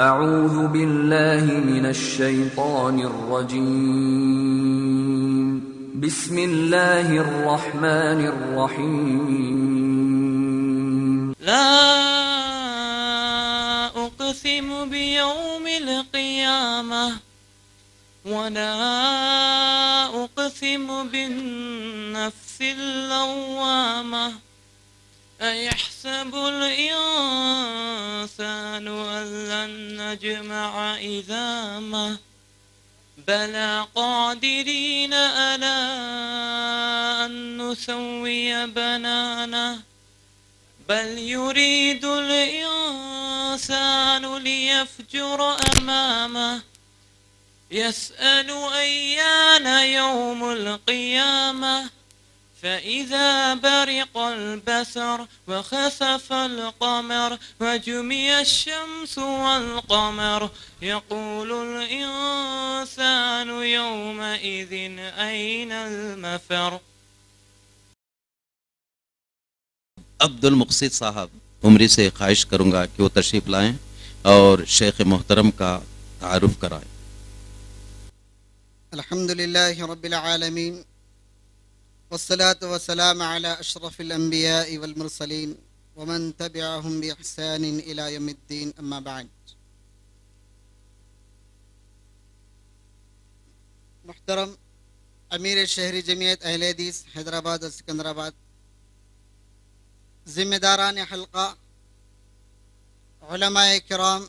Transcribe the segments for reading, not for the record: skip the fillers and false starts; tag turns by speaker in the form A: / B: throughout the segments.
A: اعوذ باللہ من الشیطان الرجیم بسم اللہ الرحمن الرحیم
B: لا اقسم بیوم القیامہ ولا اقسم بالنفس اللوامہ أيحسب الإنسان أن لن نجمع عظامه بلى قادرين على أن نسوي بنانه بل يريد الإنسان ليفجر أمامه يسأل أيان يوم القيامة فإذا برق البصر وخسف القمر وجمع الشمس والقمر يقول الإنسان يومئذ أين المفر.
C: عبد المقصد صاحب عمری سے خواہش کروں گا کہ وہ تشریف لائیں اور شیخ محترم کا تعارف کرائیں.
D: الحمدللہ رب العالمین والصلاة والسلام على أشرف الأنبياء والمرسلين ومن تبعهم بإحسان إلى يوم الدين أما بعد. محترم امیر شہری جمعیت اہل حدیث حیدرآباد اور سکندرآباد، ذمہ داران حلقہ، علماء کرام،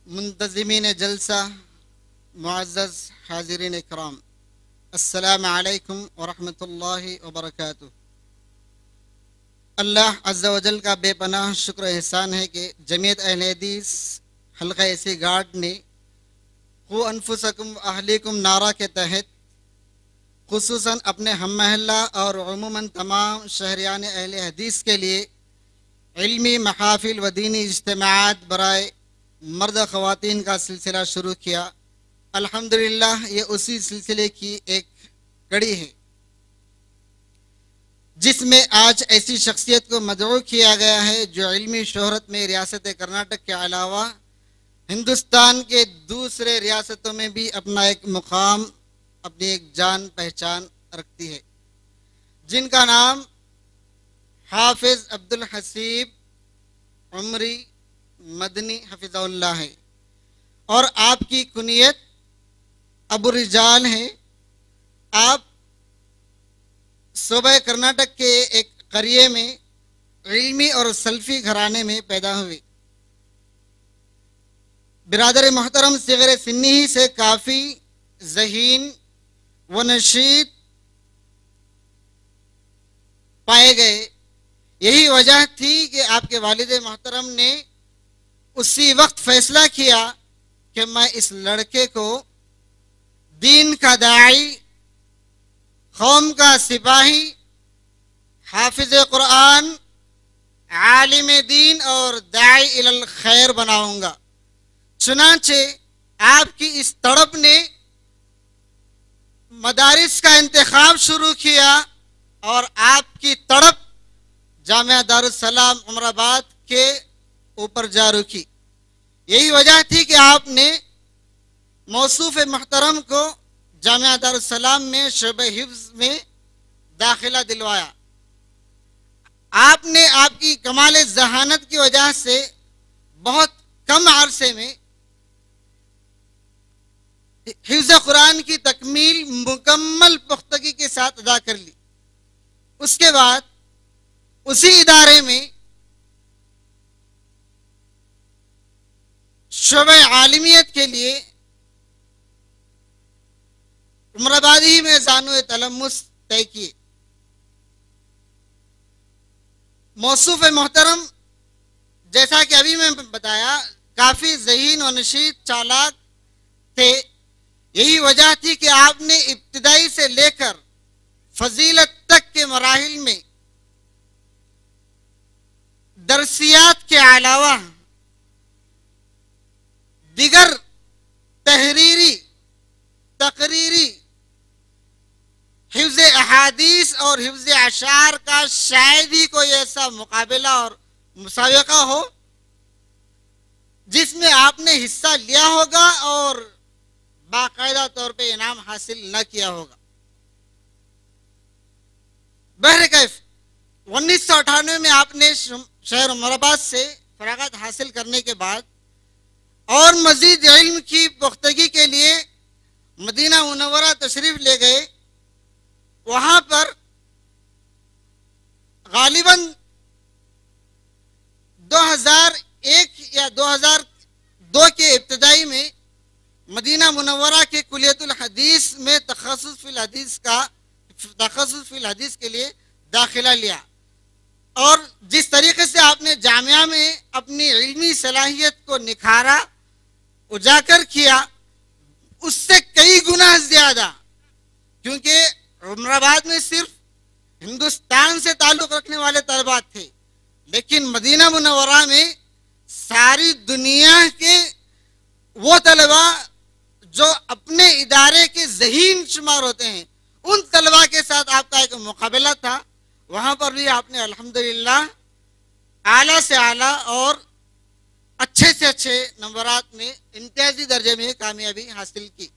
D: منتظمین جلسہ، معزز حاضرین کرام، السلام علیکم ورحمۃ اللہ وبرکاتہ. اللہ عز و جل کا بے پناہ شکر و احسان ہے کہ جمعیت اہل حدیث حلقہ ایسی گارڈ نے قو انفسکم اہلیکم نعرہ کے تحت خصوصاً اپنے ہم محلہ اور عموماً تمام شہریان اہل حدیث کے لیے علمی محافل و دینی اجتماعات برائے مرد خواتین کا سلسلہ شروع کیا. الحمدللہ یہ اسی سلسلے کی ایک کڑی ہے جس میں آج ایسی شخصیت کو مدعو کیا گیا ہے جو علمی شہرت میں ریاست کرناٹک کے علاوہ ہندوستان کے دوسرے ریاستوں میں بھی اپنا ایک مقام، اپنی ایک جان پہچان رکھتی ہے، جن کا نام حافظ عبدالحسیب عمری مدنی حفظہ اللہ ہے، اور آپ کی کنیت ابو الرجال ہے. آپ صوبہ کرناٹک کے ایک قریے میں علمی اور سلفی گھرانے میں پیدا ہوئے. برادر محترم صغر سنی ہی سے کافی ذہین و نشید پائے گئے. یہی وجہ تھی کہ آپ کے والد محترم نے اسی وقت فیصلہ کیا کہ میں اس لڑکے کو دین کا داعی، قوم کا سپاہی، حافظ قرآن، عالم دین اور داعی الی الخیر بناؤں گا. چنانچہ آپ کی اس تڑپ نے مدارس کا انتخاب شروع کیا اور آپ کی تڑپ جامعہ دارالسلام عمر آباد کے اوپر جا رکی. یہی وجہ تھی کہ آپ نے موصوف محترم کو جامعہ دارالسلام میں شعبہ حفظ میں داخلہ دلوایا. آپ نے آپ کی کمال ذہانت کی وجہ سے بہت کم عرصے میں حفظ قرآن کی تکمیل مکمل پختگی کے ساتھ ادا کر لی. اس کے بعد اسی ادارے میں شعبہ عالمیت کے لیے عمر آبادی میں زانو تلمس طے کیے. موصوف محترم جیسا کہ ابھی میں بتایا کافی ذہین و نشید چالاک تھے. یہی وجہ تھی کہ آپ نے ابتدائی سے لے کر فضیلت تک کے مراحل میں درسیات کے علاوہ دیگر تحریری، تقریری، حفظ احادیث اور حفظ اشعار کا شاید ہی کوئی ایسا مقابلہ اور مسابقہ ہو جس میں آپ نے حصہ لیا ہوگا اور باقاعدہ طور پہ انعام حاصل نہ کیا ہوگا۔ بہرکیف 1998 میں آپ نے شہر عمر آباد سے فراغت حاصل کرنے کے بعد اور مزید علم کی پختگی کے لیے مدینہ منورہ تشریف لے گئے۔ وہاں پر غالباً 2001 یا 2002 کے ابتدائی میں مدینہ منورہ کے کلیت الحدیث میں تخصص فی الحدیث کے لیے داخلہ لیا، اور جس طریقے سے آپ نے جامعہ میں اپنی علمی صلاحیت کو نکھارا، اجاگر کیا، اس سے کئی گنا زیادہ، کیونکہ عمر آباد میں صرف ہندوستان سے تعلق رکھنے والے طلباء تھے، لیکن مدینہ منورہ میں ساری دنیا کے وہ طلباء جو اپنے ادارے کے ذہین شمار ہوتے ہیں، ان طلباء کے ساتھ آپ کا ایک مقابلہ تھا۔ وہاں پر بھی آپ نے الحمدللہ اعلیٰ سے اعلیٰ اور اچھے سے اچھے نمبرات میں امتیازی درجے میں کامیابی حاصل کی۔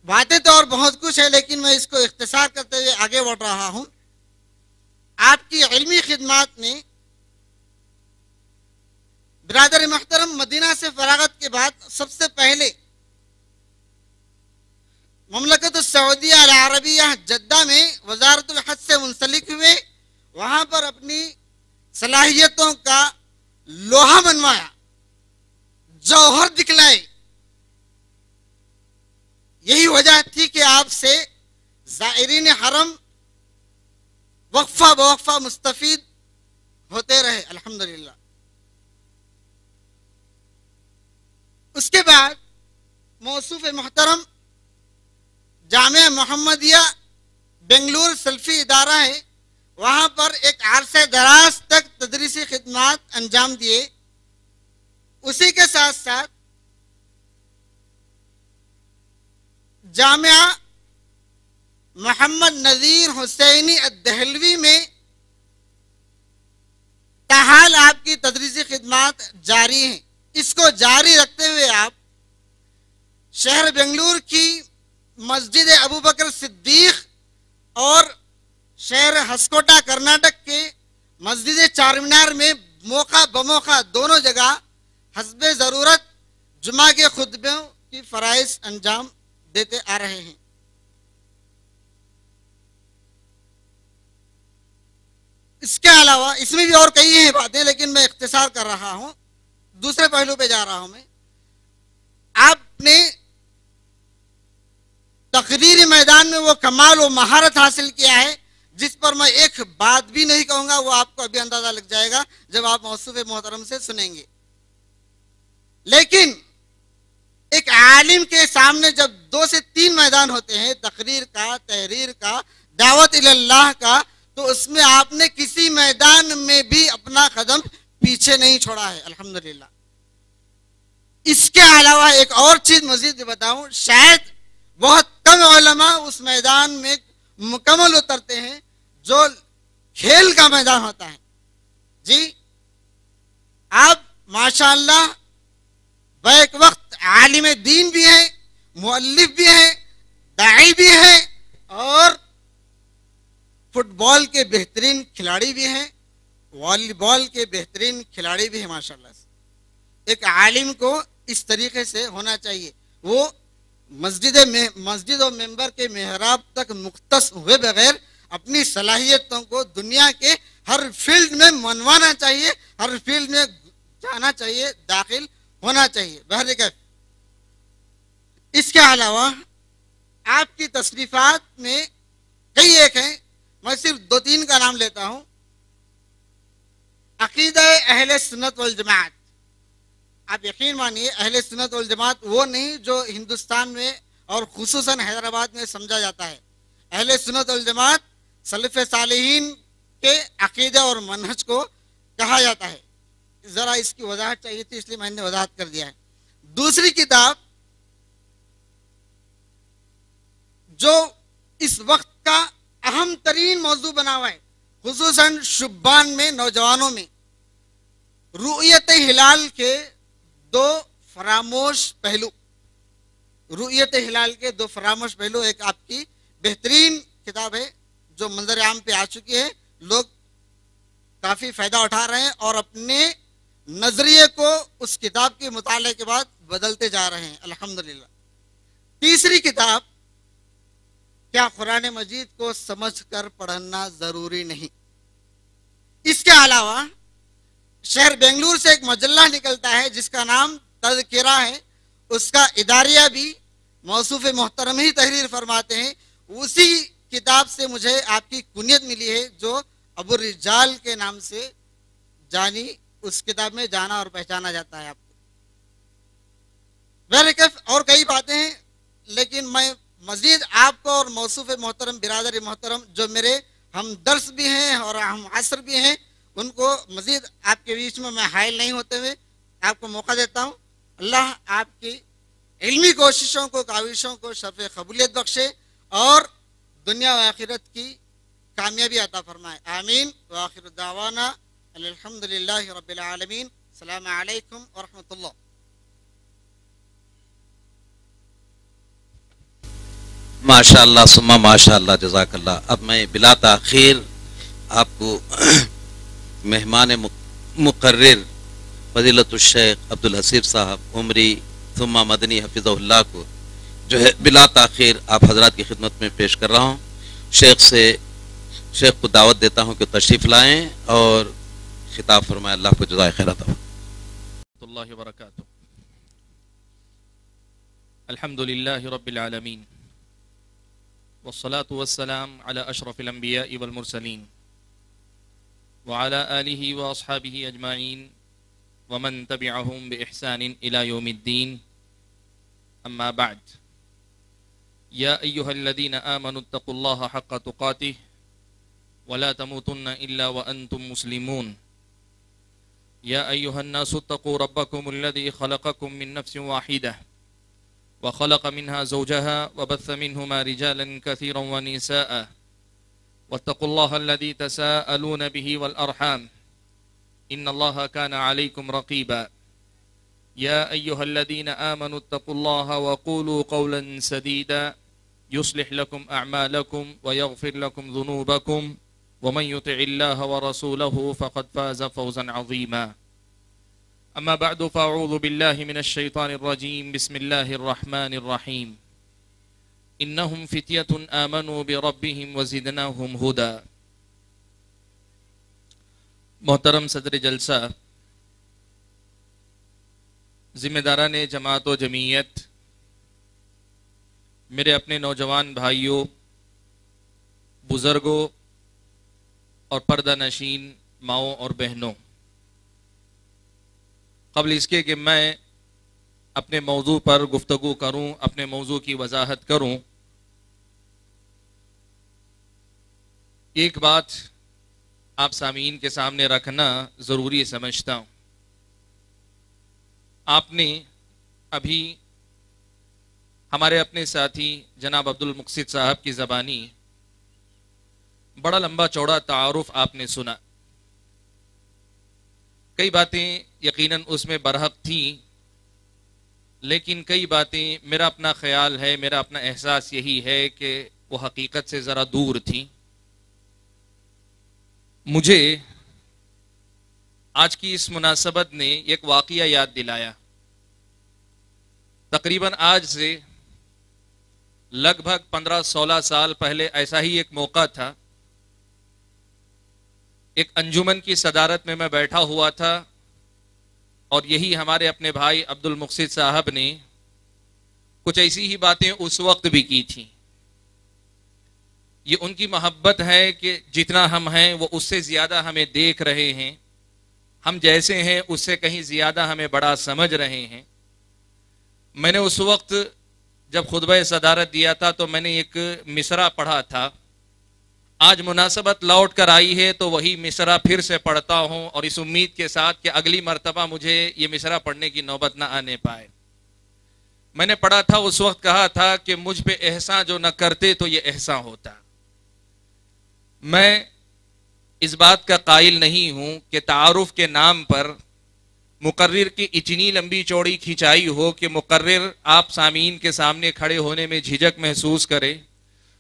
D: باتیں تو اور بہت کچھ ہے، لیکن میں اس کو اختصار کرتے ہوئے آگے بڑھ رہا ہوں۔ آپ کی علمی خدمات نے برادر محترم مدینہ سے فراغت کے بعد سب سے پہلے مملکت السعودیہ العربیہ جدہ میں وزارت الحج سے منسلک ہوئے، وہاں پر اپنی صلاحیتوں کا لوہا منوایا، جوہر دکھلائے۔ یہی وجہ تھی کہ آپ سے زائرین حرم وقفہ بوقفہ مستفید ہوتے رہے الحمدللہ۔ اس کے بعد موصوف محترم جامعہ محمدیہ بنگلور سلفی ادارہ ہے، وہاں پر ایک عرصہ دراز تک تدریسی خدمات انجام دیے۔ اسی کے ساتھ ساتھ جامعہ محمد نذیر حسینی الدہلوی میں تاحال آپ کی تدریسی خدمات جاری ہیں۔ اس کو جاری رکھتے ہوئے آپ شہر بنگلور کی مسجد ابوبکر صدیق اور شہر ہسکوٹا کرناٹک کے مسجد چار مینار میں موقع بموقع دونوں جگہ حسب ضرورت جمعہ کے خطبوں کی فرائض انجام دیتے آ رہے ہیں۔ اس کے علاوہ اس میں بھی اور کئی ہیں باتیں، لیکن میں اختصار کر رہا ہوں، دوسرے پہلو پہ جا رہا ہوں میں۔ آپ نے تقریری میدان میں وہ کمال و مہارت حاصل کیا ہے جس پر میں ایک بات بھی نہیں کہوں گا، وہ آپ کو ابھی اندازہ لگ جائے گا جب آپ موصوف محترم سے سنیں گے۔ لیکن ایک عالم کے سامنے جب 2 سے 3 میدان ہوتے ہیں، تقریر کا، تحریر کا، دعوت اللہ کا، تو اس میں آپ نے کسی میدان میں بھی اپنا قدم پیچھے نہیں چھوڑا ہے الحمدللہ۔ اس کے علاوہ ایک اور چیز مزید بتاؤں، شاید بہت کم علماء اس میدان میں مکمل اترتے ہیں جو کھیل کا میدان ہوتا ہے۔ جی آپ ماشاءاللہ بیک وقت عالم دین بھی ہیں، مؤلف بھی ہیں، داعی بھی ہیں، اور فٹ بال کے بہترین کھلاڑی بھی ہیں، والی بال کے بہترین کھلاڑی بھی ہیں ماشاءاللہ سے۔ ایک عالم کو اس طریقے سے ہونا چاہیے، وہ مسجد و ممبر کے محراب تک مختص ہوئے بغیر اپنی صلاحیتوں کو دنیا کے ہر فیلڈ میں منوانا چاہیے، ہر فیلڈ میں جانا چاہیے، داخل ہونا چاہیے۔ بہرکیف اس کے علاوہ آپ کی تصنیفات میں کئی ایک ہیں، میں صرف 2-3 کا نام لیتا ہوں۔ عقیدہ اہل سنت والجماعت، آپ یقین مانیے اہل سنت والجماعت وہ نہیں جو ہندوستان میں اور خصوصاً حیدرآباد میں سمجھا جاتا ہے۔ اہل سنت والجماعت سلف صالحین کے عقیدہ اور منہج کو کہا جاتا ہے۔ ذرا اس کی وضاحت چاہیے تھی، اس لیے میں نے وضاحت کر دیا ہے۔ دوسری کتاب جو اس وقت کا اہم ترین موضوع بنا ہوا ہے، خصوصاً شبان میں، نوجوانوں میں، رؤیت ہلال کے دو فراموش پہلو، رؤیت ہلال کے دو فراموش پہلو، ایک آپ کی بہترین کتاب ہے جو منظر عام پہ آ چکی ہے، لوگ کافی فائدہ اٹھا رہے ہیں اور اپنے نظریے کو اس کتاب کے مطالعے کے بعد بدلتے جا رہے ہیں الحمدللہ۔ تیسری کتاب، کیا قرآن مجید کو سمجھ کر پڑھنا ضروری نہیں؟ اس کے علاوہ شہر بنگلور سے ایک مجلہ نکلتا ہے جس کا نام تذکرہ ہے، اس کا اداریہ بھی موصوف محترم ہی تحریر فرماتے ہیں، اسی کتاب سے مجھے آپ کی کنیت ملی ہے جو ابو الرجال کے نام سے جانی، اس کتاب میں جانا اور پہچانا جاتا ہے آپ کو۔ بہرکیف اور کئی باتیں ہیں، لیکن میں مزید آپ کو اور موصوف محترم برادر محترم جو میرے ہم درس بھی ہیں اور ہم عصر بھی ہیں، ان کو مزید آپ کے بیچ میں حائل نہیں ہوتے ہوئے آپ کو موقع دیتا ہوں۔ اللہ آپ کی علمی کوششوں کو، کاوشوں کو شرف قبولیت بخشے اور دنیا و آخرت کی کامیابی عطا فرمائے، آمین۔ وآخر دعوانا الحمدللہ رب العالمین، السلام علیکم ورحمۃ اللہ۔
C: ماشاء اللہ ثم ماشاء اللہ، جزاک اللہ۔ اب میں بلا تاخیر آپ کو مہمان مقرر فضیلت الشیخ عبدالحسیب صاحب عمری ثم مدنی حفظہ اللہ کو جو ہے بلا تاخیر آپ حضرات کی خدمت میں پیش کر رہا ہوں۔ شیخ کو دعوت دیتا ہوں کہ تشریف لائیں اور خطاب فرمائے، اللہ کو جزائے خیر عطا فرمائے۔
E: اللہ وبرکاتہ۔ الحمد للہ رب العالمین والصلاة والسلام على اشرف الانبیاء والمرسلین وعلى آلہ واصحابہ اجمعین ومن تبعهم بإحسان الى یوم الدین، اما بعد، یا ایہا الذین آمنوا اتقوا اللہ حق تقاته ولا تموتن الا وانتم مسلمون، یا ایہا الناس اتقوا ربکم الذی خلقکم من نفس واحدہ وخلق منها زوجها وبث منهما رجالا كثيرا ونساء واتقوا الله الذي تساءلون به والأرحام إن الله كان عليكم رقيبا، يا أيها الذين آمنوا اتقوا الله وقولوا قولا سديدا يصلح لكم أعمالكم ويغفر لكم ذنوبكم ومن يطع الله ورسوله فقد فاز فوزا عظيما، اما بعد فاعوذ باللہ من الشیطان الرجیم، بسم اللہ الرحمن الرحیم، انہم فتیۃ آمنوا بربہم وزدناہم ہدی۔ محترم صدر جلسہ، ذمہ داران جماعت و جمعیت، میرے اپنے نوجوان بھائیوں، بزرگوں اور پردہ نشین ماؤں اور بہنوں، قبل اس کے کہ میں اپنے موضوع پر گفتگو کروں، اپنے موضوع کی وضاحت کروں، ایک بات آپ سامعین کے سامنے رکھنا ضروری سمجھتا ہوں۔ آپ نے ابھی ہمارے اپنے ساتھی جناب عبد المقصد صاحب کی زبانی بڑا لمبا چوڑا تعارف آپ نے سنا، کئی باتیں یقیناً اس میں برحق تھیں، لیکن کئی باتیں میرا اپنا خیال ہے، میرا اپنا احساس یہی ہے کہ وہ حقیقت سے ذرا دور تھیں۔ مجھے آج کی اس مناسبت نے ایک واقعہ یاد دلایا۔ تقریباً آج سے لگ بھگ 15-16 سال پہلے ایسا ہی ایک موقع تھا، ایک انجمن کی صدارت میں بیٹھا ہوا تھا اور یہی ہمارے اپنے بھائی عبد المقصد صاحب نے کچھ ایسی ہی باتیں اس وقت بھی کی تھیں۔ یہ ان کی محبت ہے کہ جتنا ہم ہیں وہ اس سے زیادہ ہمیں دیکھ رہے ہیں، ہم جیسے ہیں اس سے کہیں زیادہ ہمیں بڑا سمجھ رہے ہیں۔ میں نے اس وقت جب خطبہ صدارت دیا تھا تو میں نے ایک مصرع پڑھا تھا، آج مناسبت لوٹ کر آئی ہے تو وہی مصرع پھر سے پڑھتا ہوں، اور اس امید کے ساتھ کہ اگلی مرتبہ مجھے یہ مصرع پڑھنے کی نوبت نہ آنے پائے۔ میں نے پڑھا تھا، اس وقت کہا تھا کہ مجھ پہ احسان جو نہ کرتے تو یہ احسان ہوتا۔ میں اس بات کا قائل نہیں ہوں کہ تعارف کے نام پر مقرر کی اتنی لمبی چوڑی کھینچائی ہو کہ مقرر آپ سامعین کے سامنے کھڑے ہونے میں جھجک محسوس کرے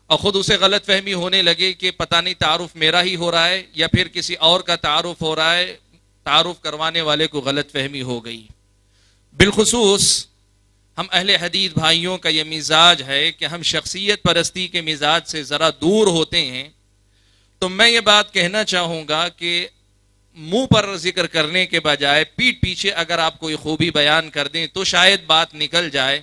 E: اور خود اسے غلط فہمی ہونے لگے کہ پتہ نہیں تعارف میرا ہی ہو رہا ہے یا پھر کسی اور کا تعارف ہو رہا ہے، تعارف کروانے والے کو غلط فہمی ہو گئی۔ بالخصوص ہم اہل حدیث بھائیوں کا یہ مزاج ہے کہ ہم شخصیت پرستی کے مزاج سے ذرا دور ہوتے ہیں، تو میں یہ بات کہنا چاہوں گا کہ منہ پر ذکر کرنے کے بجائے پیٹھ پیچھے اگر آپ کوئی خوبی بیان کر دیں تو شاید بات نکل جائے،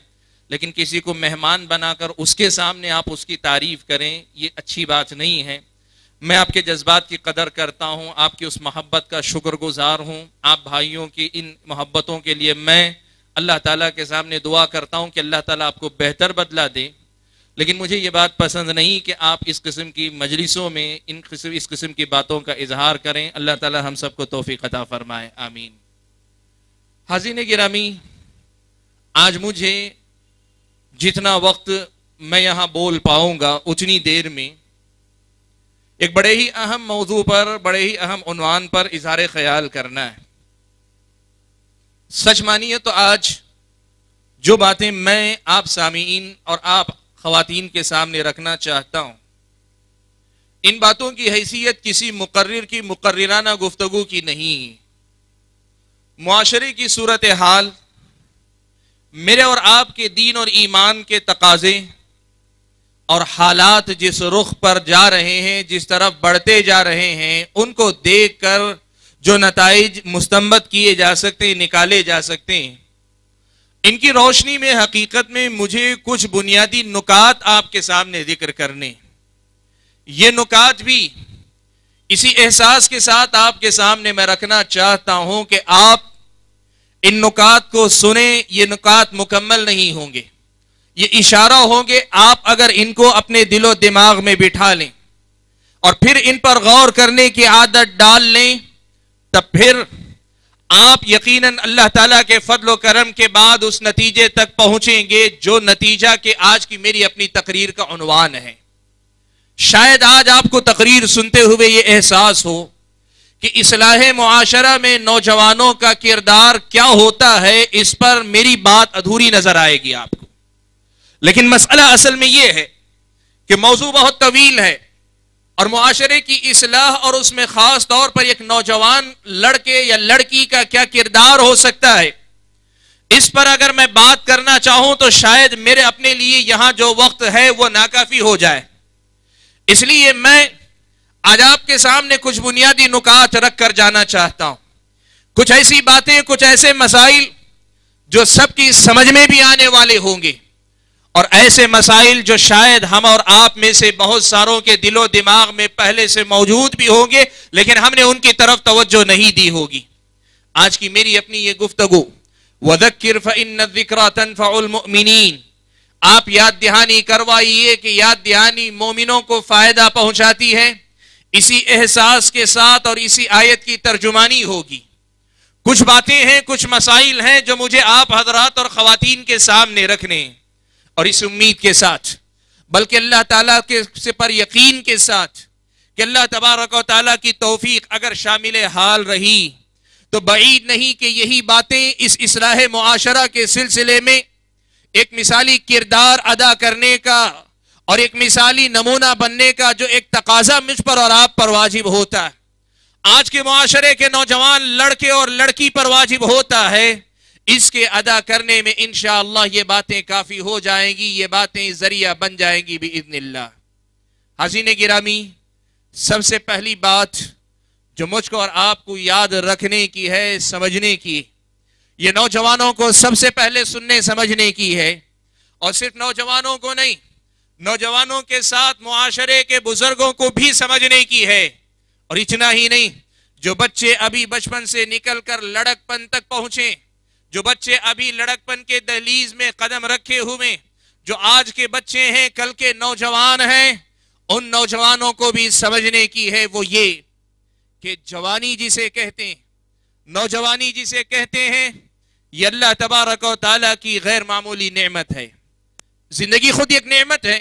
E: لیکن کسی کو مہمان بنا کر اس کے سامنے آپ اس کی تعریف کریں، یہ اچھی بات نہیں ہے۔ میں آپ کے جذبات کی قدر کرتا ہوں، آپ کی اس محبت کا شکر گزار ہوں، آپ بھائیوں کی ان محبتوں کے لیے میں اللہ تعالیٰ کے سامنے دعا کرتا ہوں کہ اللہ تعالیٰ آپ کو بہتر بدلہ دے، لیکن مجھے یہ بات پسند نہیں کہ آپ اس قسم کی مجلسوں میں اس قسم کی باتوں کا اظہار کریں۔ اللہ تعالیٰ ہم سب کو توفیق عطا فرمائے، آمین۔ حاضرین گرامی، آج مجھے جتنا وقت میں یہاں بول پاؤں گا اتنی دیر میں ایک بڑے ہی اہم موضوع پر، بڑے ہی اہم عنوان پر اظہار خیال کرنا ہے۔ سچ مانیے تو آج جو باتیں میں آپ سامعین اور آپ خواتین کے سامنے رکھنا چاہتا ہوں، ان باتوں کی حیثیت کسی مقرر کی مقررانہ گفتگو کی نہیں۔ معاشرے کی صورتحال، میرے اور آپ کے دین اور ایمان کے تقاضے اور حالات جس رخ پر جا رہے ہیں، جس طرف بڑھتے جا رہے ہیں، ان کو دیکھ کر جو نتائج مستنبط کیے جا سکتے ہیں، نکالے جا سکتے ہیں، ان کی روشنی میں حقیقت میں مجھے کچھ بنیادی نکات آپ کے سامنے ذکر کرنے۔ یہ نکات بھی اسی احساس کے ساتھ آپ کے سامنے میں رکھنا چاہتا ہوں کہ آپ ان نکات کو سنیں۔ یہ نکات مکمل نہیں ہوں گے، یہ اشارہ ہوں گے۔ آپ اگر ان کو اپنے دل و دماغ میں بٹھا لیں اور پھر ان پر غور کرنے کی عادت ڈال لیں، تب پھر آپ یقیناً اللہ تعالیٰ کے فضل و کرم کے بعد اس نتیجے تک پہنچیں گے جو نتیجہ کہ آج کی میری اپنی تقریر کا عنوان ہے۔ شاید آج آپ کو تقریر سنتے ہوئے یہ احساس ہو کہ اصلاح معاشرہ میں نوجوانوں کا کردار کیا ہوتا ہے، اس پر میری بات ادھوری نظر آئے گی آپ کو، لیکن مسئلہ اصل میں یہ ہے کہ موضوع بہت طویل ہے، اور معاشرے کی اصلاح اور اس میں خاص طور پر ایک نوجوان لڑکے یا لڑکی کا کیا کردار ہو سکتا ہے، اس پر اگر میں بات کرنا چاہوں تو شاید میرے اپنے لیے یہاں جو وقت ہے وہ ناکافی ہو جائے۔ اس لیے میں آج آپ کے سامنے کچھ بنیادی نکات رکھ کر جانا چاہتا ہوں، کچھ ایسی باتیں، کچھ ایسے مسائل جو سب کی سمجھ میں بھی آنے والے ہوں گے، اور ایسے مسائل جو شاید ہم اور آپ میں سے بہت ساروں کے دل و دماغ میں پہلے سے موجود بھی ہوں گے، لیکن ہم نے ان کی طرف توجہ نہیں دی ہوگی۔ آج کی میری اپنی یہ گفتگو وَذَكِّرْ فَإِنَّ الذِّكْرَى تَنفَعُ الْمُؤْمِنِينَ، آپ یاد دہانی کروائیے کہ یاد دہانی مومنوں کو فائدہ پہنچاتی ہے۔ اسی احساس کے ساتھ اور اسی آیت کی ترجمانی ہوگی۔ کچھ باتیں ہیں، کچھ مسائل ہیں جو مجھے آپ حضرات اور خواتین کے سامنے رکھنے ہیں، اور اس امید کے ساتھ، بلکہ اللہ تعالیٰ کے پر یقین کے ساتھ کہ اللہ تبارک و تعالیٰ کی توفیق اگر شامل حال رہی تو بعید نہیں کہ یہی باتیں اس اصلاح معاشرہ کے سلسلے میں ایک مثالی کردار ادا کرنے کا اور ایک مثالی نمونہ بننے کا جو ایک تقاضا مجھ پر اور آپ پر واجب ہوتا ہے، آج کے معاشرے کے نوجوان لڑکے اور لڑکی پر واجب ہوتا ہے، اس کے ادا کرنے میں انشاءاللہ یہ باتیں کافی ہو جائیں گی، یہ باتیں ذریعہ بن جائیں گی باذن اللہ۔ حاضرین گرامی، سب سے پہلی بات جو مجھ کو اور آپ کو یاد رکھنے کی ہے، سمجھنے کی، یہ نوجوانوں کو سب سے پہلے سننے سمجھنے کی ہے، اور صرف نوجوانوں کو نہیں، نوجوانوں کے ساتھ معاشرے کے بزرگوں کو بھی سمجھنے کی ہے۔ اور اتنا ہی نہیں، جو بچے ابھی بچپن سے نکل کر لڑک پن تک پہنچے، جو بچے ابھی لڑک پن کے دہلیز میں قدم رکھے ہوئے، جو آج کے بچے ہیں، کل کے نوجوان ہیں، ان نوجوانوں کو بھی سمجھنے کی ہے، وہ یہ کہ جوانی جسے کہتے ہیں، نوجوانی جسے کہتے ہیں، یہ اللہ تبارک و تعالیٰ کی غیر معمولی نعمت ہے۔ زندگی خود ایک نعمت ہے،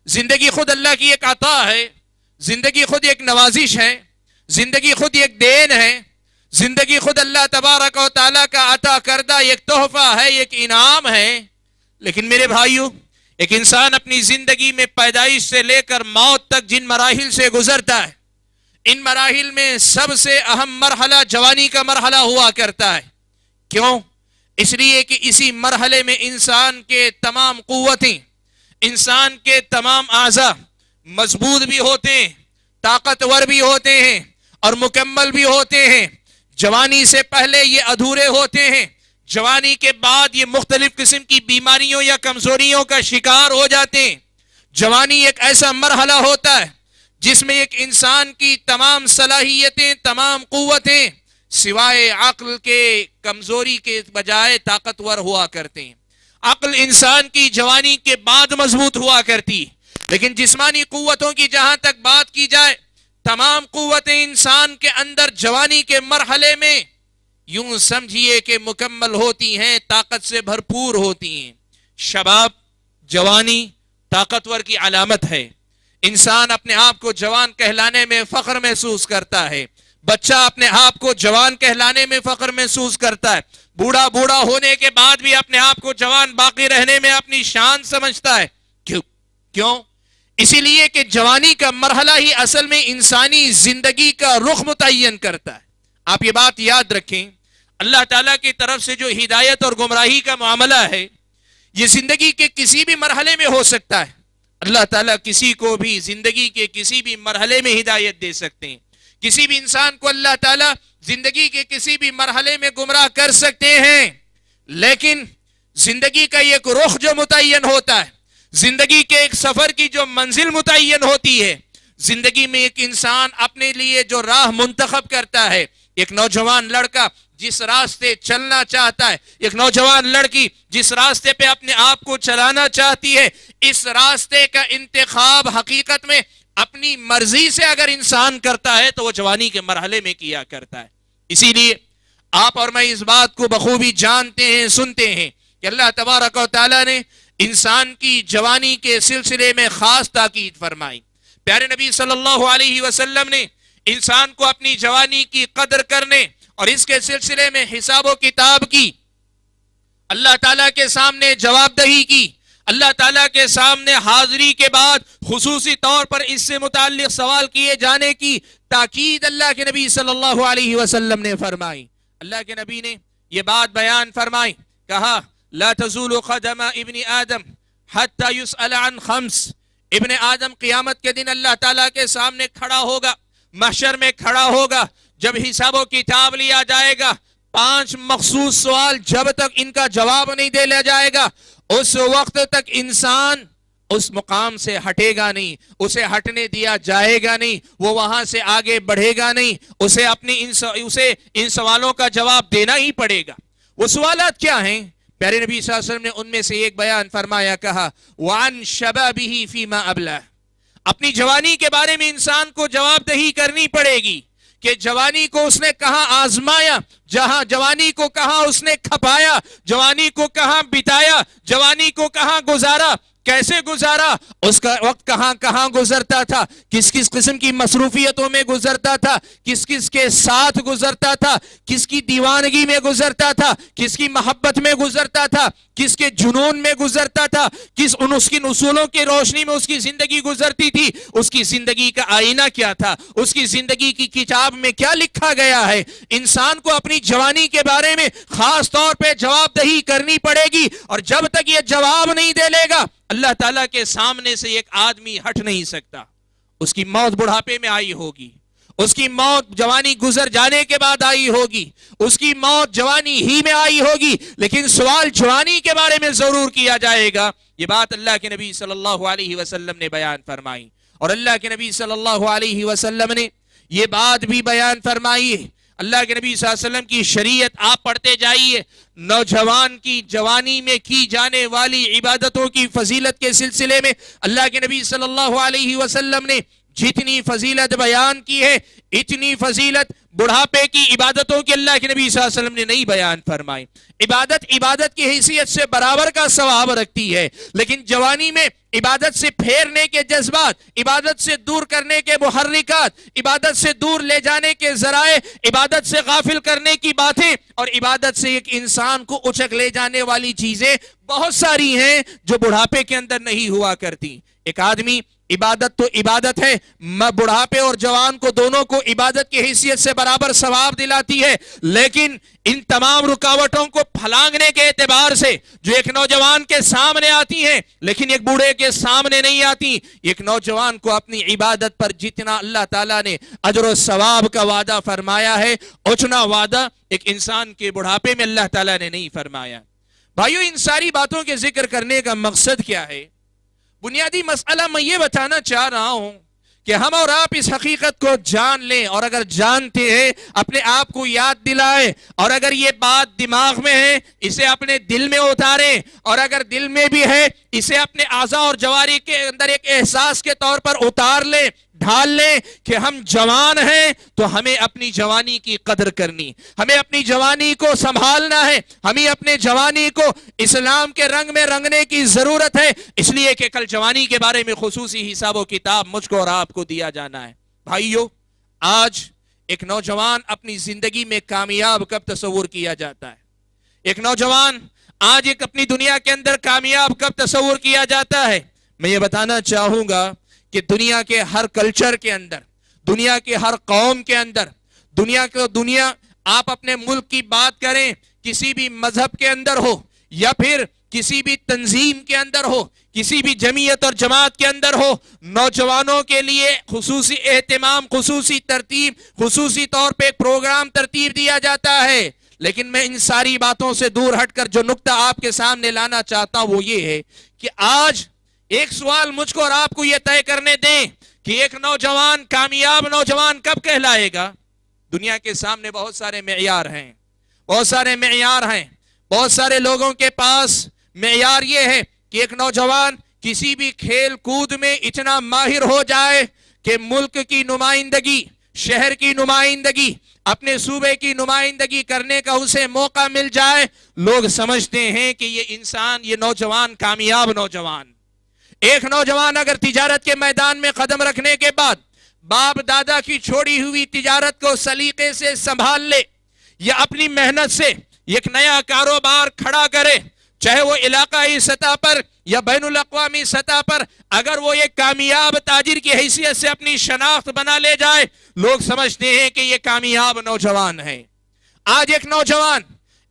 E: زندگی خود اللہ کی ایک عطا ہے، زندگی خود ایک نوازش ہے، زندگی خود ایک دین ہے، زندگی خود اللہ تبارک و تعالیٰ کا عطا کردہ ایک تحفہ ہے، ایک انعام ہے. لیکن میرے بھائیوں، ایک انسان اپنی زندگی میں پیدائش سے لے کر موت تک جن مراحل سے گزرتا ہے، ان مراحل میں سب سے اہم مرحلہ جوانی کا مرحلہ ہوا کرتا ہے. کیوں؟ اس لیے کہ اسی مرحلے میں انسان کے تمام قوتیں، انسان کے تمام اعضاء مضبوط بھی ہوتے ہیں، طاقتور بھی ہوتے ہیں اور مکمل بھی ہوتے ہیں. جوانی سے پہلے یہ ادھورے ہوتے ہیں، جوانی کے بعد یہ مختلف قسم کی بیماریوں یا کمزوریوں کا شکار ہو جاتے ہیں. جوانی ایک ایسا مرحلہ ہوتا ہے جس میں ایک انسان کی تمام صلاحیتیں، تمام قوتیں سوائے عقل کے کمزوری کے بجائے طاقتور ہوا کرتے ہیں. عقل انسان کی جوانی کے بعد مضبوط ہوا کرتی، لیکن جسمانی قوتوں کی جہاں تک بات کی جائے، تمام قوتیں انسان کے اندر جوانی کے مرحلے میں یوں سمجھیے کہ مکمل ہوتی ہیں، طاقت سے بھرپور ہوتی ہیں. شباب، جوانی طاقتور کی علامت ہے. انسان اپنے آپ کو جوان کہلانے میں فخر محسوس کرتا ہے. بچہ اپنے آپ کو جوان کہلانے میں فخر محسوس کرتا ہے. بوڑھا ہونے کے بعد بھی اپنے آپ کو جوان باقی رہنے میں اپنی شان سمجھتا ہے. کیوں؟ اسی لیے کہ جوانی کا مرحلہ ہی اصل میں انسانی زندگی کا رخ متعین کرتا ہے. آپ یہ بات یاد رکھیں، اللہ تعالیٰ کی طرف سے جو ہدایت اور گمراہی کا معاملہ ہے، یہ زندگی کے کسی بھی مرحلے میں ہو سکتا ہے. اللہ تعالیٰ کسی کو بھی زندگی کے کسی بھی مرحلے میں ہدایت دے سکتے ہیں. کسی بھی انسان کو اللہ تعالیٰ زندگی کے کسی بھی مرحلے میں گمراہ کر سکتے ہیں. لیکن زندگی کا ایک رخ جو متعین ہوتا ہے، زندگی کے ایک سفر کی جو منزل متعین ہوتی ہے، زندگی میں ایک انسان اپنے لیے جو راہ منتخب کرتا ہے، ایک نوجوان لڑکا جس راستے چلنا چاہتا ہے، ایک نوجوان لڑکی جس راستے پہ اپنے آپ کو چلانا چاہتی ہے، اس راستے کا انتخاب حقیقت میں اپنی مرضی سے اگر انسان کرتا ہے تو وہ جوانی کے مرحلے میں کیا کرتا ہے. اسی لیے آپ اور میں اس بات کو بخوبی جانتے ہیں، سنتے ہیں کہ اللہ تبارک و تعالیٰ نے انسان کی جوانی کے سلسلے میں خاص تاکید فرمائی. پیارے نبی صلی اللہ علیہ وسلم نے انسان کو اپنی جوانی کی قدر کرنے اور اس کے سلسلے میں حساب و کتاب کی، اللہ تعالیٰ کے سامنے جواب دہی کی، اللہ تعالیٰ کے سامنے حاضری کے بعد خصوصی طور پر اس سے متعلق سوال کیے جانے کی تاکید اللہ کے نبی صلی اللہ علیہ وسلم نے فرمائی. اللہ کے نبی نے یہ بات بیان فرمائی، کہا لا تزول قدم ابن آدم حتی یسأل عن خمس. ابن آدم قیامت کے دن اللہ تعالیٰ کے سامنے کھڑا ہوگا، محشر میں کھڑا ہوگا. جب حساب و کتاب لیا جائے گا، 5 مخصوص سوال جب تک ان کا جواب نہیں دے لیا جائے گا، اس وقت تک انسان اس مقام سے ہٹے گا نہیں، اسے ہٹنے دیا جائے گا نہیں، وہ وہاں سے آگے بڑھے گا نہیں، اسے اسے ان سوالوں کا جواب دینا ہی پڑے گا. وہ سوالات کیا ہیں؟ پیارے نبی صلی اللہ علیہ وسلم نے ان میں سے ایک بیان فرمایا، کہا وَعَنْ شَبَابِهِ فِي مَا أَبْلَهُ. اپنی جوانی کے بارے میں انسان کو جواب دہی کرنی پڑے گی کہ جوانی کو اس نے کہاں آزمایا، جہاں جوانی کو کہاں اس نے کھپایا، جوانی کو کہاں بتایا، جوانی کو کہاں گزارا، کیسے گزارا، اس کا وقت کہاں کہاں گزرتا تھا، کس کس قسم کی مصروفیتوں میں گزرتا تھا، کس کس کے ساتھ گزرتا تھا، کس کی دیوانگی میں گزرتا تھا، کس کی محبت میں گزرتا تھا، کس کے جنون میں گزرتا تھا، اس کی اصولوں کی روشنی میں اس کی زندگی گزرتی تھی، اس کی زندگی کا آئینہ کیا تھا، اس کی زندگی کی کتاب میں کیا لکھا گیا ہے. انسان کو اپنی جوانی کے بارے میں خاص طور پہ جواب دہی کرنی پڑے گی، اور جب تک یہ جواب نہیں دے لے گا اللہ تعالیٰ کے سامنے سے ایک آدمی ہٹ نہیں سکتا. اس کی موت بڑھاپے میں آئی ہوگی، اس کی موت جوانی گزر جانے کے بعد آئی ہوگی، اس کی موت جوانی ہی میں آئی ہوگی، لیکن سوال جوانی کے بارے میں ضرور کیا جائے گا. یہ بات اللہ کے نبی صلی اللہ علیہ وسلم نے بیان فرمائی، اور اللہ کے نبی صلی اللہ علیہ وسلم نے یہ بات بھی بیان فرمائی ہے. اللہ کے نبی صلی اللہ علیہ وسلم کی شریعت آپ پڑھتے جائیے، نوجوان کی جوانی میں کی جانے والی عبادتوں کی فضیلت کے سلسلے میں اللہ کے نبی صلی اللہ علیہ وسلم نے جتنی فضیلت بیان کی ہے، اتنی فضیلت بڑھاپے کی عبادتوں کی اللہ کے نبی صلی اللہ علیہ وسلم نے نہیں بیان فرمائی. عبادت کی حیثیت سے برابر کا ثواب رکھتی ہے، لیکن جوانی میں عبادت سے پھیرنے کے جذبات، عبادت سے دور کرنے کے محرکات، عبادت سے دور لے جانے کے ذرائع، عبادت سے غافل کرنے کی باتیں اور عبادت سے ایک انسان کو اچک لے جانے والی چیزیں بہت ساری ہیں جو بڑھاپے کے اندر نہیں ہوا کرتی. ایک آدمی عبادت تو عبادت ہے، بڑھاپے اور جوان کو دونوں کو عبادت کی حیثیت سے برابر ثواب دلاتی ہے، لیکن ان تمام رکاوٹوں کو پھلانگنے کے اعتبار سے جو ایک نوجوان کے سامنے آتی ہیں لیکن ایک بوڑھے کے سامنے نہیں آتی، ایک نوجوان کو اپنی عبادت پر جتنا اللہ تعالیٰ نے اجر و ثواب کا وعدہ فرمایا ہے اتنا وعدہ ایک انسان کے بڑھاپے میں اللہ تعالیٰ نے نہیں فرمایا. بھائیو، ان ساری باتوں کے ذکر کرنے کا مقصد کیا ہے؟ بنیادی مسئلہ میں یہ بتانا چاہ رہا ہوں کہ ہم اور آپ اس حقیقت کو جان لیں، اور اگر جانتے ہیں اپنے آپ کو یاد دلائیں، اور اگر یہ بات دماغ میں ہے اسے اپنے دل میں اتاریں، اور اگر دل میں بھی ہے اسے اپنے اعضاء اور جواری کے اندر ایک احساس کے طور پر اتار لیں، ڈھال لیں کہ ہم جوان ہیں تو ہمیں اپنی جوانی کی قدر کرنی، ہمیں اپنی جوانی کو سنبھالنا ہے، ہمیں اپنے جوانی کو اسلام کے رنگ میں رنگنے کی ضرورت ہے، اس لیے کہ کل جوانی کے بارے میں خصوصی حساب و کتاب مجھ کو اور آپ کو دیا جانا ہے. بھائیو، آج ایک نوجوان اپنی زندگی میں کامیاب کب تصور کیا جاتا ہے؟ ایک نوجوان آج ایک اپنی دنیا کے اندر کامیاب کب تصور کیا جاتا ہے؟ میں یہ بتانا چاہوں گا کہ دنیا کے ہر کلچر کے اندر، دنیا کے ہر قوم کے اندر، دنیا آپ اپنے ملک کی بات کریں، کسی بھی مذہب کے اندر ہو یا پھر کسی بھی تنظیم کے اندر ہو، کسی بھی جمعیت اور جماعت کے اندر ہو، نوجوانوں کے لیے خصوصی اہتمام، خصوصی ترتیب، خصوصی طور پہ ایک پروگرام ترتیب دیا جاتا ہے. لیکن میں ان ساری باتوں سے دور ہٹ کر جو نقطہ آپ کے سامنے لانا چاہتا ہوں وہ یہ ہے کہ آج ایک سوال مجھ کو اور آپ کو یہ طے کرنے دیں کہ ایک نوجوان کامیاب نوجوان کب کہلائے گا؟ دنیا کے سامنے بہت سارے معیار ہیں، بہت سارے لوگوں کے پاس معیار یہ ہے کہ ایک نوجوان کسی بھی کھیل کود میں اتنا ماہر ہو جائے کہ ملک کی نمائندگی، شہر کی نمائندگی، اپنے صوبے کی نمائندگی کرنے کا اسے موقع مل جائے. لوگ سمجھتے ہیں کہ یہ انسان، یہ نوجوان کامیاب نوجوان. ایک نوجوان اگر تجارت کے میدان میں قدم رکھنے کے بعد باپ دادا کی چھوڑی ہوئی تجارت کو سلیقے سے سنبھال لے یا اپنی محنت سے ایک نیا کاروبار کھڑا کرے، چاہے وہ علاقائی سطح پر یا بین الاقوامی سطح پر، اگر وہ ایک کامیاب تاجر کی حیثیت سے اپنی شناخت بنا لے جائے، لوگ سمجھتے ہیں کہ یہ کامیاب نوجوان ہے. آج ایک نوجوان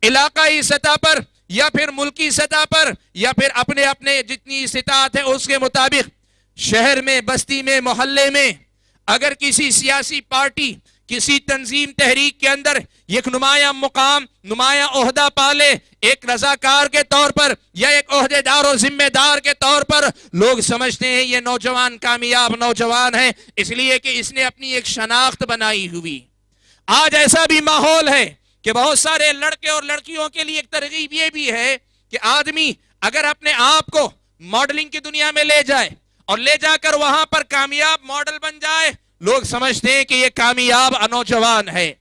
E: علاقائی سطح پر یا پھر ملکی سطح پر یا پھر اپنے جتنی استطاعت ہے اس کے مطابق شہر میں، بستی میں، محلے میں اگر کسی سیاسی پارٹی، کسی تنظیم تحریک کے اندر ایک نمایاں مقام، نمایاں عہدہ پالے، ایک رضاکار کے طور پر یا ایک عہدیدار و ذمہ دار کے طور پر، لوگ سمجھتے ہیں یہ نوجوان کامیاب نوجوان ہے، اس لیے کہ اس نے اپنی ایک شناخت بنائی ہوئی. آج ایسا بھی ماحول ہے کہ بہت سارے لڑکے اور لڑکیوں کے لیے ایک ترغیب یہ بھی ہے کہ آدمی اگر اپنے آپ کو ماڈلنگ کی دنیا میں لے جائے اور لے جا کر وہاں پر کامیاب ماڈل بن جائے، لوگ سمجھتے ہیں کہ یہ کامیاب نوجوان ہے.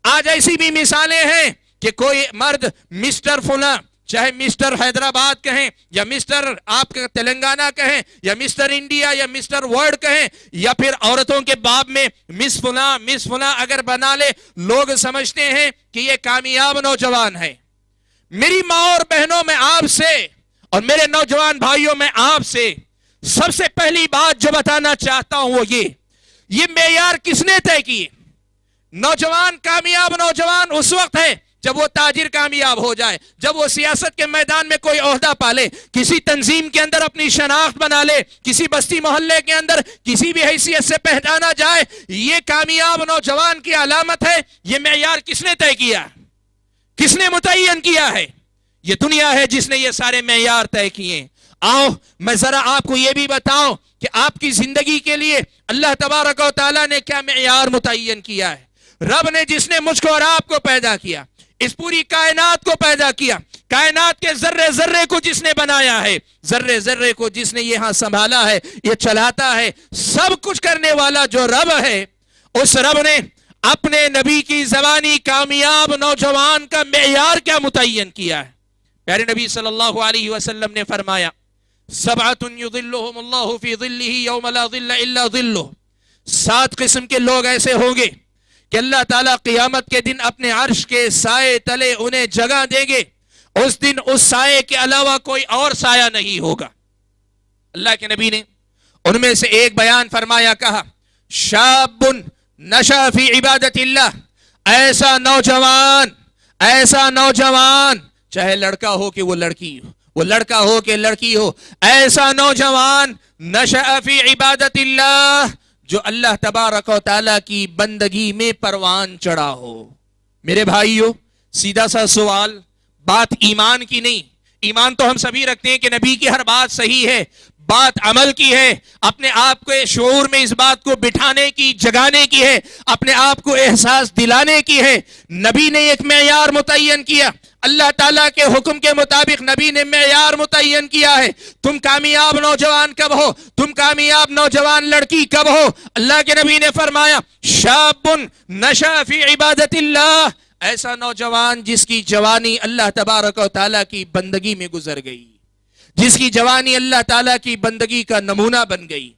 E: آج ایسی بھی مثالیں ہیں کہ کوئی مرد مسٹر فلاں، چاہے مسٹر حیدرآباد کہیں یا مسٹر آپ کا تلنگانہ کہیں یا مسٹر انڈیا یا مسٹر ورلڈ کہیں یا پھر عورتوں کے باب میں مس فلاں اگر بنا لے، لوگ سمجھتے ہیں کہ یہ کامیاب نوجوان ہے. میری ماں اور بہنوں، میں آپ سے اور میرے نوجوان بھائیوں میں آپ سے سب سے پہلی بات جو بتانا چاہتا ہوں وہ یہ معیار کس نے طے کیے؟ نوجوان کامیاب نوجوان اس وقت ہے جب وہ تاجر کامیاب ہو جائے، جب وہ سیاست کے میدان میں کوئی عہدہ پالے، کسی تنظیم کے اندر اپنی شناخت بنا لے، کسی بستی محلے کے اندر کسی بھی حیثیت سے پہچانا جائے، یہ کامیاب نوجوان کی علامت ہے. یہ معیار کس نے طے کیا؟ کس نے متعین کیا ہے؟ یہ دنیا ہے جس نے یہ سارے معیار طے کیے. آؤ میں ذرا آپ کو یہ بھی بتاؤں کہ آپ کی زندگی کے لیے اللہ تبارک و تعالیٰ نے کیا معیار متعین کیا ہے. رب نے جس نے مجھ کو اور آپ کو پیدا کیا، اس پوری کائنات کو پیدا کیا، کائنات کے ذرے ذرے کو جس نے بنایا ہے، ذرے ذرے کو جس نے یہاں سنبھالا ہے، یہ چلاتا ہے، سب کچھ کرنے والا جو رب ہے، اس رب نے
F: اپنے نبی کی زبانی کامیاب نوجوان کا معیار کیا متعین کیا ہے؟ پیارے نبی صلی اللہ علیہ وسلم نے فرمایا سبعۃ یظلھم اللہ فی ظلہ یوم لا ظل الا ظلہ، 7 قسم کے لوگ ایسے ہوں گے کہ اللہ تعالیٰ قیامت کے دن اپنے عرش کے سائے تلے انہیں جگہ دیں گے، اس دن اس سائے کے علاوہ کوئی اور سایہ نہیں ہوگا۔ اللہ کے نبی نے ان میں سے ایک بیان فرمایا، کہا شاب نشا فی عبادت اللہ، ایسا نوجوان چاہے لڑکا ہو کہ وہ لڑکی ہو، وہ لڑکا ہو کہ لڑکی ہو، ایسا نوجوان نشأ فی عبادت اللہ جو اللہ تبارک و تعالیٰ کی بندگی میں پروان چڑھا ہو۔ میرے بھائیو، سیدھا سا سوال، بات ایمان کی نہیں، ایمان تو ہم سبھی رکھتے ہیں کہ نبی کی ہر بات صحیح ہے، بات عمل کی ہے، اپنے آپ کو شعور میں اس بات کو بٹھانے کی، جگانے کی ہے، اپنے آپ کو احساس دلانے کی ہے۔ نبی نے ایک معیار متعین کیا، اللہ تعالیٰ کے حکم کے مطابق نبی نے معیار متعین کیا ہے، تم کامیاب نوجوان کب ہو، تم کامیاب نوجوان لڑکی کب ہو؟ اللہ کے نبی نے فرمایا شاب نشأ فی عبادت اللہ، ایسا نوجوان جس کی جوانی اللہ تبارک و تعالیٰ کی بندگی میں گزر گئی، جس کی جوانی اللہ تعالیٰ کی بندگی کا نمونہ بن گئی،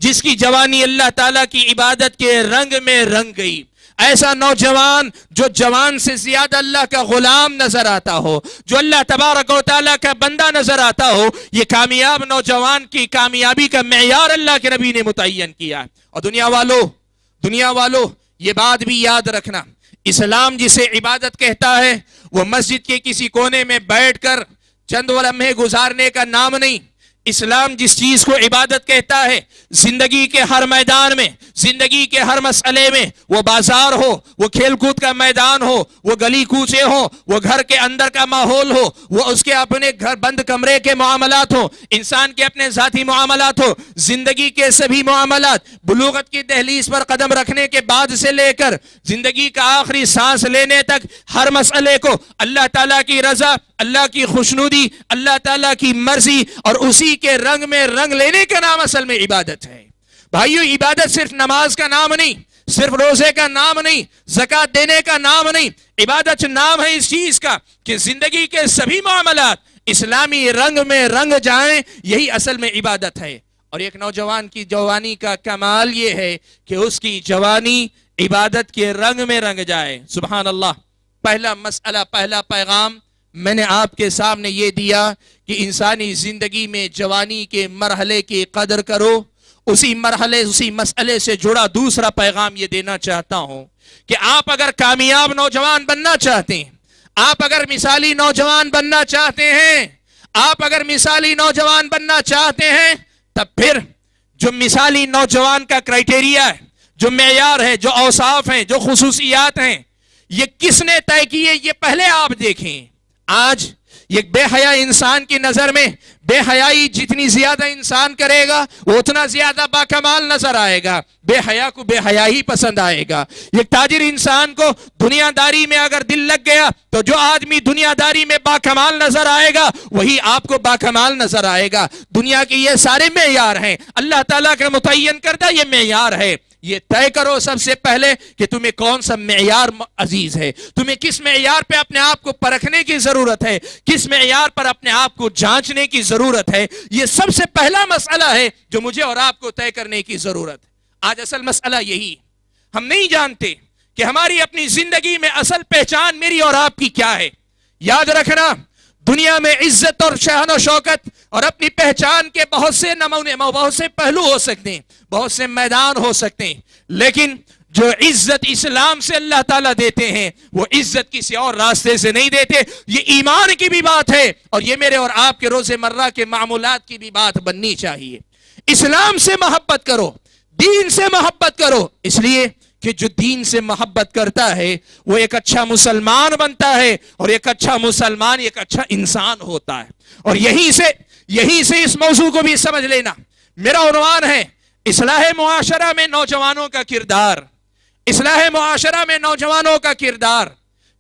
F: جس کی جوانی اللہ تعالیٰ کی عبادت کے رنگ میں رنگ گئی، ایسا نوجوان جو جوان سے زیادہ اللہ کا غلام نظر آتا ہو، جو اللہ تبارک و تعالیٰ کا بندہ نظر آتا ہو، یہ کامیاب نوجوان کی کامیابی کا معیار اللہ کے نبی نے متعین کیا ہے۔ اور دنیا والو یہ بات بھی یاد رکھنا، اسلام جسے عبادت کہتا ہے وہ مسجد کے کسی کونے میں بیٹھ کر چند لمحے گزارنے کا نام نہیں۔ اسلام جس چیز کو عبادت کہتا ہے زندگی کے ہر میدان میں، زندگی کے ہر مسئلے میں، وہ بازار ہو، وہ کھیل کود کا میدان ہو، وہ گلی کوچے ہو، وہ گھر کے اندر کا ماحول ہو، وہ اس کے اپنے گھر بند کمرے کے معاملات ہو، انسان کے اپنے ذاتی معاملات ہو، زندگی کے سبھی معاملات، بلوغت کی دہلیز پر قدم رکھنے کے بعد سے لے کر زندگی کا آخری سانس لینے تک ہر مسئلے کو اللہ تعالیٰ کی رضا، اللہ کی خوشنودی، اللہ تعالیٰ کی مرضی اور اسی کے رنگ میں رنگ لینے کا نام اصل میں عبادت ہے۔ بھائیو، عبادت صرف نماز کا نام نہیں، صرف روزے کا نام نہیں، زکوٰۃ دینے کا نام نہیں، عبادت نام ہے اس چیز کا کہ زندگی کے سبھی معاملات اسلامی رنگ میں رنگ جائیں، یہی اصل میں عبادت ہے۔ اور ایک نوجوان کی جوانی کا کمال یہ ہے کہ اس کی جوانی عبادت کے رنگ میں رنگ جائے۔ سبحان اللہ۔ پہلا مسئلہ، پہلا پیغام میں نے آپ کے سامنے یہ دیا کہ انسانی زندگی میں جوانی کے مرحلے کی قدر کرو۔ اسی مسئلے سے جڑا دوسرا پیغام یہ دینا چاہتا ہوں کہ آپ اگر کامیاب نوجوان بننا چاہتے ہیں، آپ اگر مثالی نوجوان بننا چاہتے ہیں، آپ اگر مثالی نوجوان بننا چاہتے ہیں، تب پھر جو مثالی نوجوان کا کرائٹیریا ہے، جو معیار ہے، جو اوصاف ہیں، جو خصوصیات ہیں، یہ کس نے طے کیے یہ پہلے آپ دیکھیں۔ آج یہ بے حیا انسان کی نظر میں بے حیائی جتنی زیادہ انسان کرے گا وہ اتنا زیادہ باکمال نظر آئے گا، بے حیا کو بے حیائی پسند آئے گا۔ ایک تاجر انسان کو دنیا داری میں اگر دل لگ گیا تو جو آدمی دنیا داری میں باکمال نظر آئے گا وہی آپ کو باکمال نظر آئے گا۔ دنیا کے یہ سارے معیار ہیں، اللہ تعالیٰ کا متعین کردہ یہ معیار ہے۔ یہ طے کرو سب سے پہلے کہ تمہیں کون سا معیار عزیز ہے، تمہیں کس معیار پہ اپنے آپ کو پرکھنے کی ضرورت ہے، کس معیار پر اپنے آپ کو جانچنے کی ضرورت ہے۔ یہ سب سے پہلا مسئلہ ہے جو مجھے اور آپ کو طے کرنے کی ضرورت ہے۔ آج اصل مسئلہ یہی، ہم نہیں جانتے کہ ہماری اپنی زندگی میں اصل پہچان میری اور آپ کی کیا ہے۔ یاد رکھنا، دنیا میں عزت اور شان و شوکت اور اپنی پہچان کے بہت سے نمونے، بہت سے پہلو ہو سکتے ہیں، بہت سے میدان ہو سکتے ہیں، لیکن جو عزت اسلام سے اللہ تعالیٰ دیتے ہیں وہ عزت کسی اور راستے سے نہیں دیتے۔ یہ ایمان کی بھی بات ہے اور یہ میرے اور آپ کے روز مرہ کے معمولات کی بھی بات بننی چاہیے۔ اسلام سے محبت کرو، دین سے محبت کرو، اس لیے کہ جو دین سے محبت کرتا ہے وہ ایک اچھا مسلمان بنتا ہے، اور ایک اچھا مسلمان ایک اچھا انسان ہوتا ہے۔ اور یہی سے اس موضوع کو بھی سمجھ لینا۔ میرا عنوان ہے اصلاح معاشرہ میں نوجوانوں کا کردار۔ اصلاح معاشرہ میں نوجوانوں کا کردار۔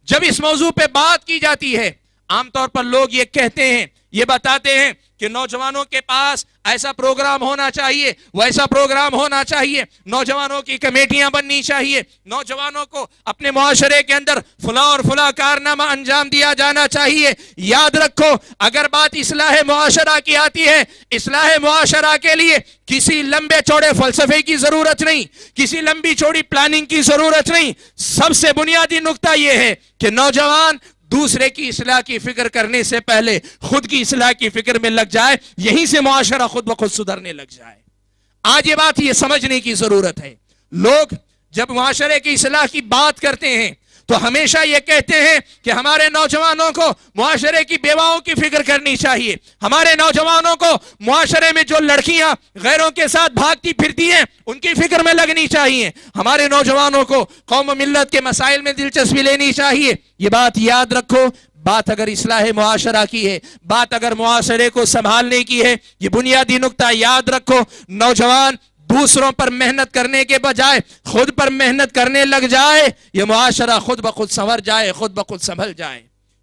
F: جب اس موضوع پہ بات کی جاتی ہے عام طور پر لوگ یہ کہتے ہیں، یہ بتاتے ہیں کہ نوجوانوں کے پاس ایسا پروگرام ہونا چاہیے، ویسا پروگرام ہونا چاہیے، نوجوانوں کی کمیٹیاں بننی چاہیے، نوجوانوں کو اپنے معاشرے کے اندر فلاں اور فلاں کارنامہ انجام دیا جانا چاہیے۔ یاد رکھو، اگر بات اصلاح معاشرہ کی آتی ہے، اصلاح معاشرہ کے لیے کسی لمبے چوڑے فلسفے کی ضرورت نہیں، کسی لمبی چوڑی پلاننگ کی ضرورت نہیں۔ سب سے بنیادی نقطہ یہ ہے کہ نوجوان دوسرے کی اصلاح کی فکر کرنے سے پہلے خود کی اصلاح کی فکر میں لگ جائے، یہیں سے معاشرہ خود بخود سدھرنے لگ جائے۔ آج یہ بات یہ سمجھنے کی ضرورت ہے، لوگ جب معاشرے کی اصلاح کی بات کرتے ہیں تو ہمیشہ یہ کہتے ہیں کہ ہمارے نوجوانوں کو معاشرے کی بیواؤں کی فکر کرنی چاہیے، ہمارے نوجوانوں کو معاشرے میں جو لڑکیاں غیروں کے ساتھ بھاگتی پھرتی ہیں ان کی فکر میں لگنی چاہیے، ہمارے نوجوانوں کو قوم و ملت کے مسائل میں دلچسپی لینی چاہیے۔ یہ بات یاد رکھو، بات اگر اصلاح معاشرہ کی ہے، بات اگر معاشرے کو سنبھالنے کی ہے، یہ بنیادی نقطہ یاد رکھو۔ نوجوان دوسروں پر محنت کرنے کے بجائے خود پر محنت کرنے لگ جائے، یہ معاشرہ خود بخود سنور جائے، خود بخود سنبھل جائے۔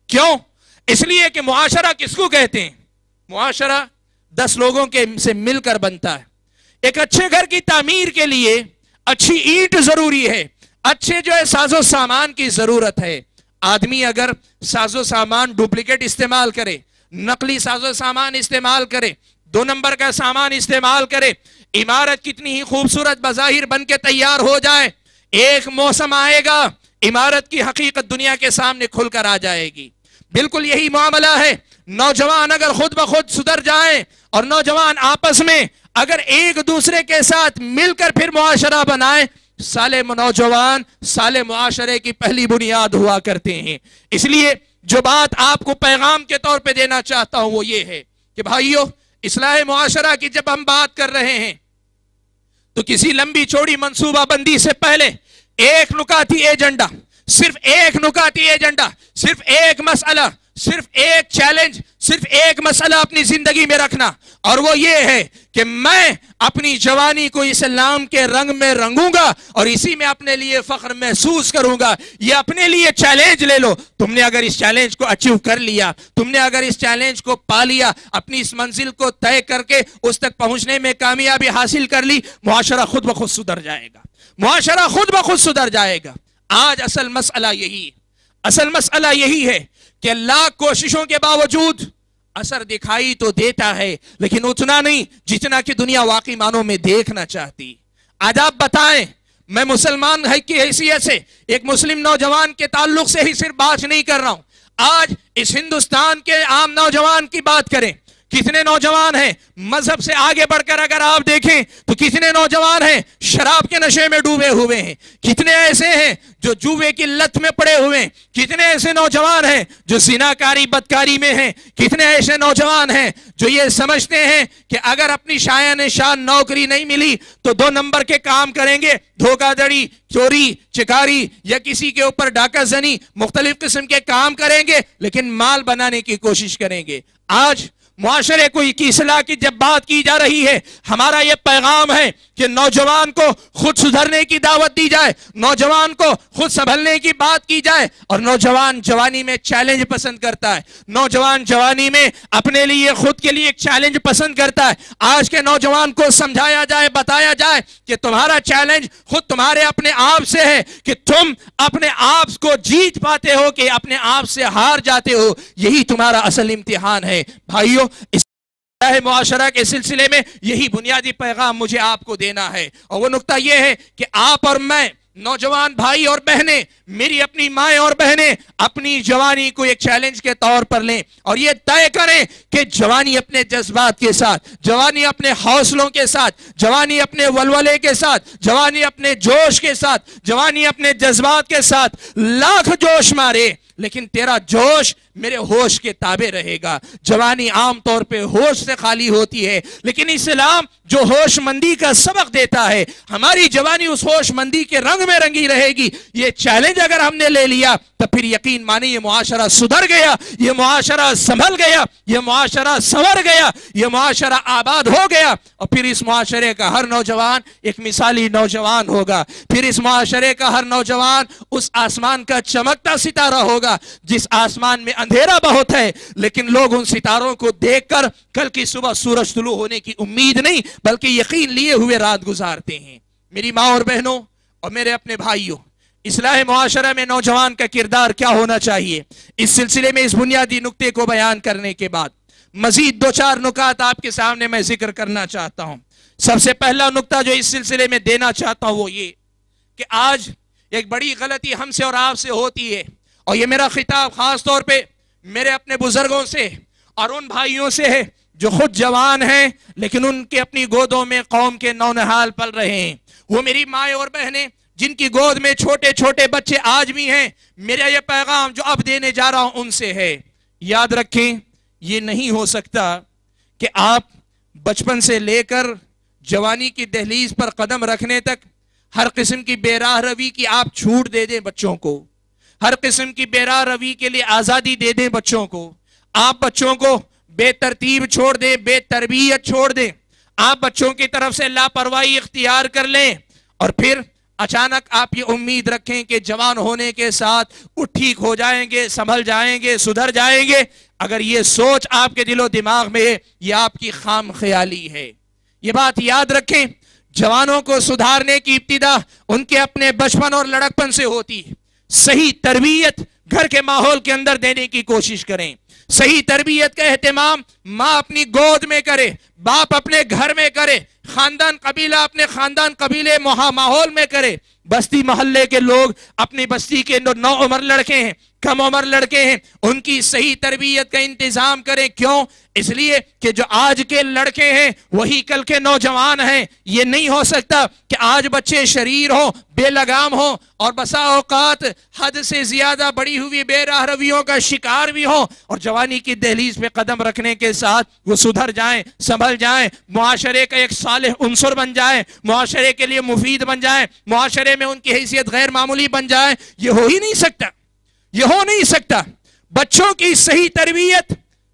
F: کیوں؟ اس لیے کہ معاشرہ کس کو کہتے ہیں؟ معاشرہ 10 لوگوں کے سے مل کر بنتا ہے۔ ایک اچھے گھر کی تعمیر کے لیے اچھی اینٹ ضروری ہے، اچھے جو ہے ساز و سامان کی ضرورت ہے۔ آدمی اگر ساز و سامان ڈپلیکیٹ استعمال کرے، نقلی ساز و سامان استعمال کرے، 2 نمبر کا سامان استعمال کرے، عمارت کتنی ہی خوبصورت بظاہر بن کے تیار ہو جائے، ایک موسم آئے گا عمارت کی حقیقت دنیا کے سامنے کھل کر آ جائے گی۔ بالکل یہی معاملہ ہے، نوجوان اگر خود بخود سدھر جائیں اور نوجوان آپس میں اگر ایک دوسرے کے ساتھ مل کر پھر معاشرہ بنائیں، سالم نوجوان سالم معاشرے کی پہلی بنیاد ہوا کرتے ہیں۔ اس لیے جو بات آپ کو پیغام کے طور پہ دینا چاہتا ہوں وہ یہ ہے کہ بھائیو، اصلاح معاشرہ کی جب ہم بات کر رہے ہیں تو کسی لمبی چوڑی منصوبہ بندی سے پہلے ایک نکاتی ایجنڈا، صرف ایک نکاتی ایجنڈا، صرف ایک مسئلہ، صرف ایک چیلنج، صرف ایک مسئلہ اپنی زندگی میں رکھنا، اور وہ یہ ہے کہ میں اپنی جوانی کو اسلام کے رنگ میں رنگوں گا اور اسی میں اپنے لیے فخر محسوس کروں گا۔ یہ اپنے لیے چیلنج لے لو۔ تم نے اگر اس چیلنج کو اچیو کر لیا، تم نے اگر اس چیلنج کو پا لیا، اپنی اس منزل کو طے کر کے اس تک پہنچنے میں کامیابی حاصل کر لی، معاشرہ خود بخود سدھر جائے گا، معاشرہ خود بخود سدھر جائے گا۔ آج اصل مسئلہ یہی ہے کہ لاکھ کوششوں کے باوجود اثر دکھائی تو دیتا ہے لیکن اتنا نہیں جتنا کہ دنیا واقعی معنوں میں دیکھنا چاہتی۔ آج آپ بتائیں، میں مسلمان کی حیثیت سے ایک مسلم نوجوان کے تعلق سے ہی صرف بات نہیں کر رہا ہوں، آج اس ہندوستان کے عام نوجوان کی بات کریں، کتنے نوجوان ہیں مذہب سے آگے بڑھ کر اگر آپ دیکھیں تو کتنے نوجوان ہیں شراب کے نشے میں ڈوبے ہوئے ہیں، کتنے ایسے ہیں جو جوے کی لت میں پڑے ہوئے ہیں، کتنے ایسے نوجوان ہیں جو زناکاری بدکاری میں ہیں، کتنے ایسے نوجوان ہیں جو یہ سمجھتے ہیں کہ اگر اپنی شایان نشان نوکری نہیں ملی تو 2 نمبر کے کام کریں گے، دھوکہ دڑی، چوری چکاری یا کسی کے اوپر ڈاکہ زنی، مختلف قسم کے کام کریں گے لیکن مال بنانے کی کوشش کریں گے۔ آج معاشرے کو کی اصلاح کی جب بات کی جا رہی ہے، ہمارا یہ پیغام ہے کہ نوجوان کو خود سدھرنے کی دعوت دی جائے، نوجوان کو خود سنبھلنے کی بات کی جائے، اور نوجوان جوانی میں چیلنج پسند کرتا ہے، نوجوان جوانی میں اپنے لیے خود کے لیے ایک چیلنج پسند کرتا ہے۔ آج کے نوجوان کو سمجھایا جائے، بتایا جائے کہ تمہارا چیلنج خود تمہارے اپنے آپ سے ہے، کہ تم اپنے آپ کو جیت پاتے ہو کہ اپنے آپ سے ہار جاتے ہو، یہی تمہارا اصل امتحان ہے۔ بھائیو، معاشرہ کے سلسلے میں یہی بنیادی پیغام مجھے آپ کو دینا ہے، اور وہ نقطہ یہ ہے کہ آپ اور میں، نوجوان بھائی اور بہنیں، میری اپنی مائیں اور بہنیں، اپنی جوانی کو ایک چیلنج کے طور پر لیں اور یہ طے کریں کہ جوانی اپنے جذبات کے ساتھ، جوانی اپنے حوصلوں کے ساتھ، جوانی اپنے ولولے کے ساتھ، جوانی اپنے جوش کے ساتھ، جوانی اپنے جذبات کے ساتھ لاکھ جوش مارے، لیکن تیرا جوش میرے ہوش کے تابع رہے گا۔ جوانی عام طور پہ ہوش سے خالی ہوتی ہے، لیکن اسلام جو ہوش مندی کا سبق دیتا ہے، ہماری جوانی اس ہوش مندی کے رنگ میں رنگی رہے گی۔ یہ چیلنج اگر ہم نے لے لیا تو پھر یقین یقین مانے یہ معاشرہ سدھر گیا, یہ معاشرہ سنبھل گیا, یہ معاشرہ سنور گیا, یہ معاشرہ آباد ہو گیا. اور پھر اس معاشرے کا ہر نوجوان ایک مثالی نوجوان ہوگا. پھر اس معاشرے کا ہر نوجوان اس آسمان کا چمکتا ستارہ ہوگا جس آسمان میں اندھیرا بہت ہے, لیکن لوگ ان ستاروں کو دیکھ کر کل کی صبح سورج طلوع ہونے کی امید نہیں بلکہ یقین لیے ہوئے رات گزارتے ہیں. میری ماں اور بہنوں اور میرے اپنے بھائیوں, اصلاح معاشرہ میں نوجوان کا کردار کیا ہونا چاہیے, اس سلسلے میں اس بنیادی نقطے کو بیان کرنے کے بعد مزید 2-4 نکات آپ کے سامنے میں ذکر کرنا چاہتا ہوں. سب سے پہلا نقطہ جو اس سلسلے میں دینا چاہتا ہوں وہ یہ کہ آج ایک بڑی غلطی ہم سے اور آپ سے ہوتی ہے, اور یہ میرا خطاب خاص طور پہ میرے اپنے بزرگوں سے اور ان بھائیوں سے ہے جو خود جوان ہیں لیکن ان کے اپنی گودوں میں قوم کے نونہال پل رہے ہیں. وہ میری مائیں اور بہنیں جن کی گود میں چھوٹے چھوٹے بچے آج بھی ہیں, میرا یہ پیغام جو اب دینے جا رہا ہوں ان سے ہے, یاد رکھیں یہ نہیں ہو سکتا کہ آپ بچپن سے لے کر جوانی کی دہلیز پر قدم رکھنے تک ہر قسم کی بے راہ روی کی آپ چھوٹ دے دیں بچوں کو, ہر قسم کی بے راہ روی کے لیے آزادی دے دیں بچوں کو. آپ بچوں کو بے ترتیب چھوڑ دیں, بے تربیت چھوڑ دیں, آپ بچوں کی طرف سے لاپرواہی اختیار کر لیں اور پھر اچانک آپ یہ امید رکھیں کہ جوان ہونے کے ساتھ وہ ٹھیک ہو جائیں گے, سنبھل جائیں گے, سدھر جائیں گے. اگر یہ سوچ آپ کے دل و دماغ میں ہے یہ آپ کی خام خیالی ہے. یہ بات یاد رکھیں, جوانوں کو سدھارنے کی ابتدا ان کے اپنے بچپن اور لڑکپن سے ہوتی ہے. صحیح تربیت گھر کے ماحول کے اندر دینے کی کوشش کریں. صحیح تربیت کا اہتمام ماں اپنی گود میں کرے, باپ اپنے گھر میں کرے, خاندان قبیلہ اپنے خاندان قبیلے ماحول میں کرے. بستی محلے کے لوگ اپنی بستی کے نو عمر لڑکے ہیں, کم عمر لڑکے ہیں, ان کی صحیح تربیت کا انتظام کریں. کیوں؟ اس لیے کہ جو آج کے لڑکے ہیں وہی کل کے نوجوان ہیں. یہ نہیں ہو سکتا کہ آج بچے شریر ہوں, بے لگام ہوں اور بسا اوقات حد سے زیادہ بڑی ہوئی بے راہ رویوں کا شکار بھی ہوں اور جوانی کی دہلیز پہ قدم رکھنے کے ساتھ وہ سدھر جائیں, سنبھل جائیں, معاشرے کا ایک صالح عنصر بن جائیں, معاشرے کے لیے مفید بن جائیں, معاشرے میں ان کی حیثیت غیر معمولی بن جائے. یہ ہو ہی نہیں سکتا, یہ ہو نہیں سکتا. بچوں کی صحیح تربیت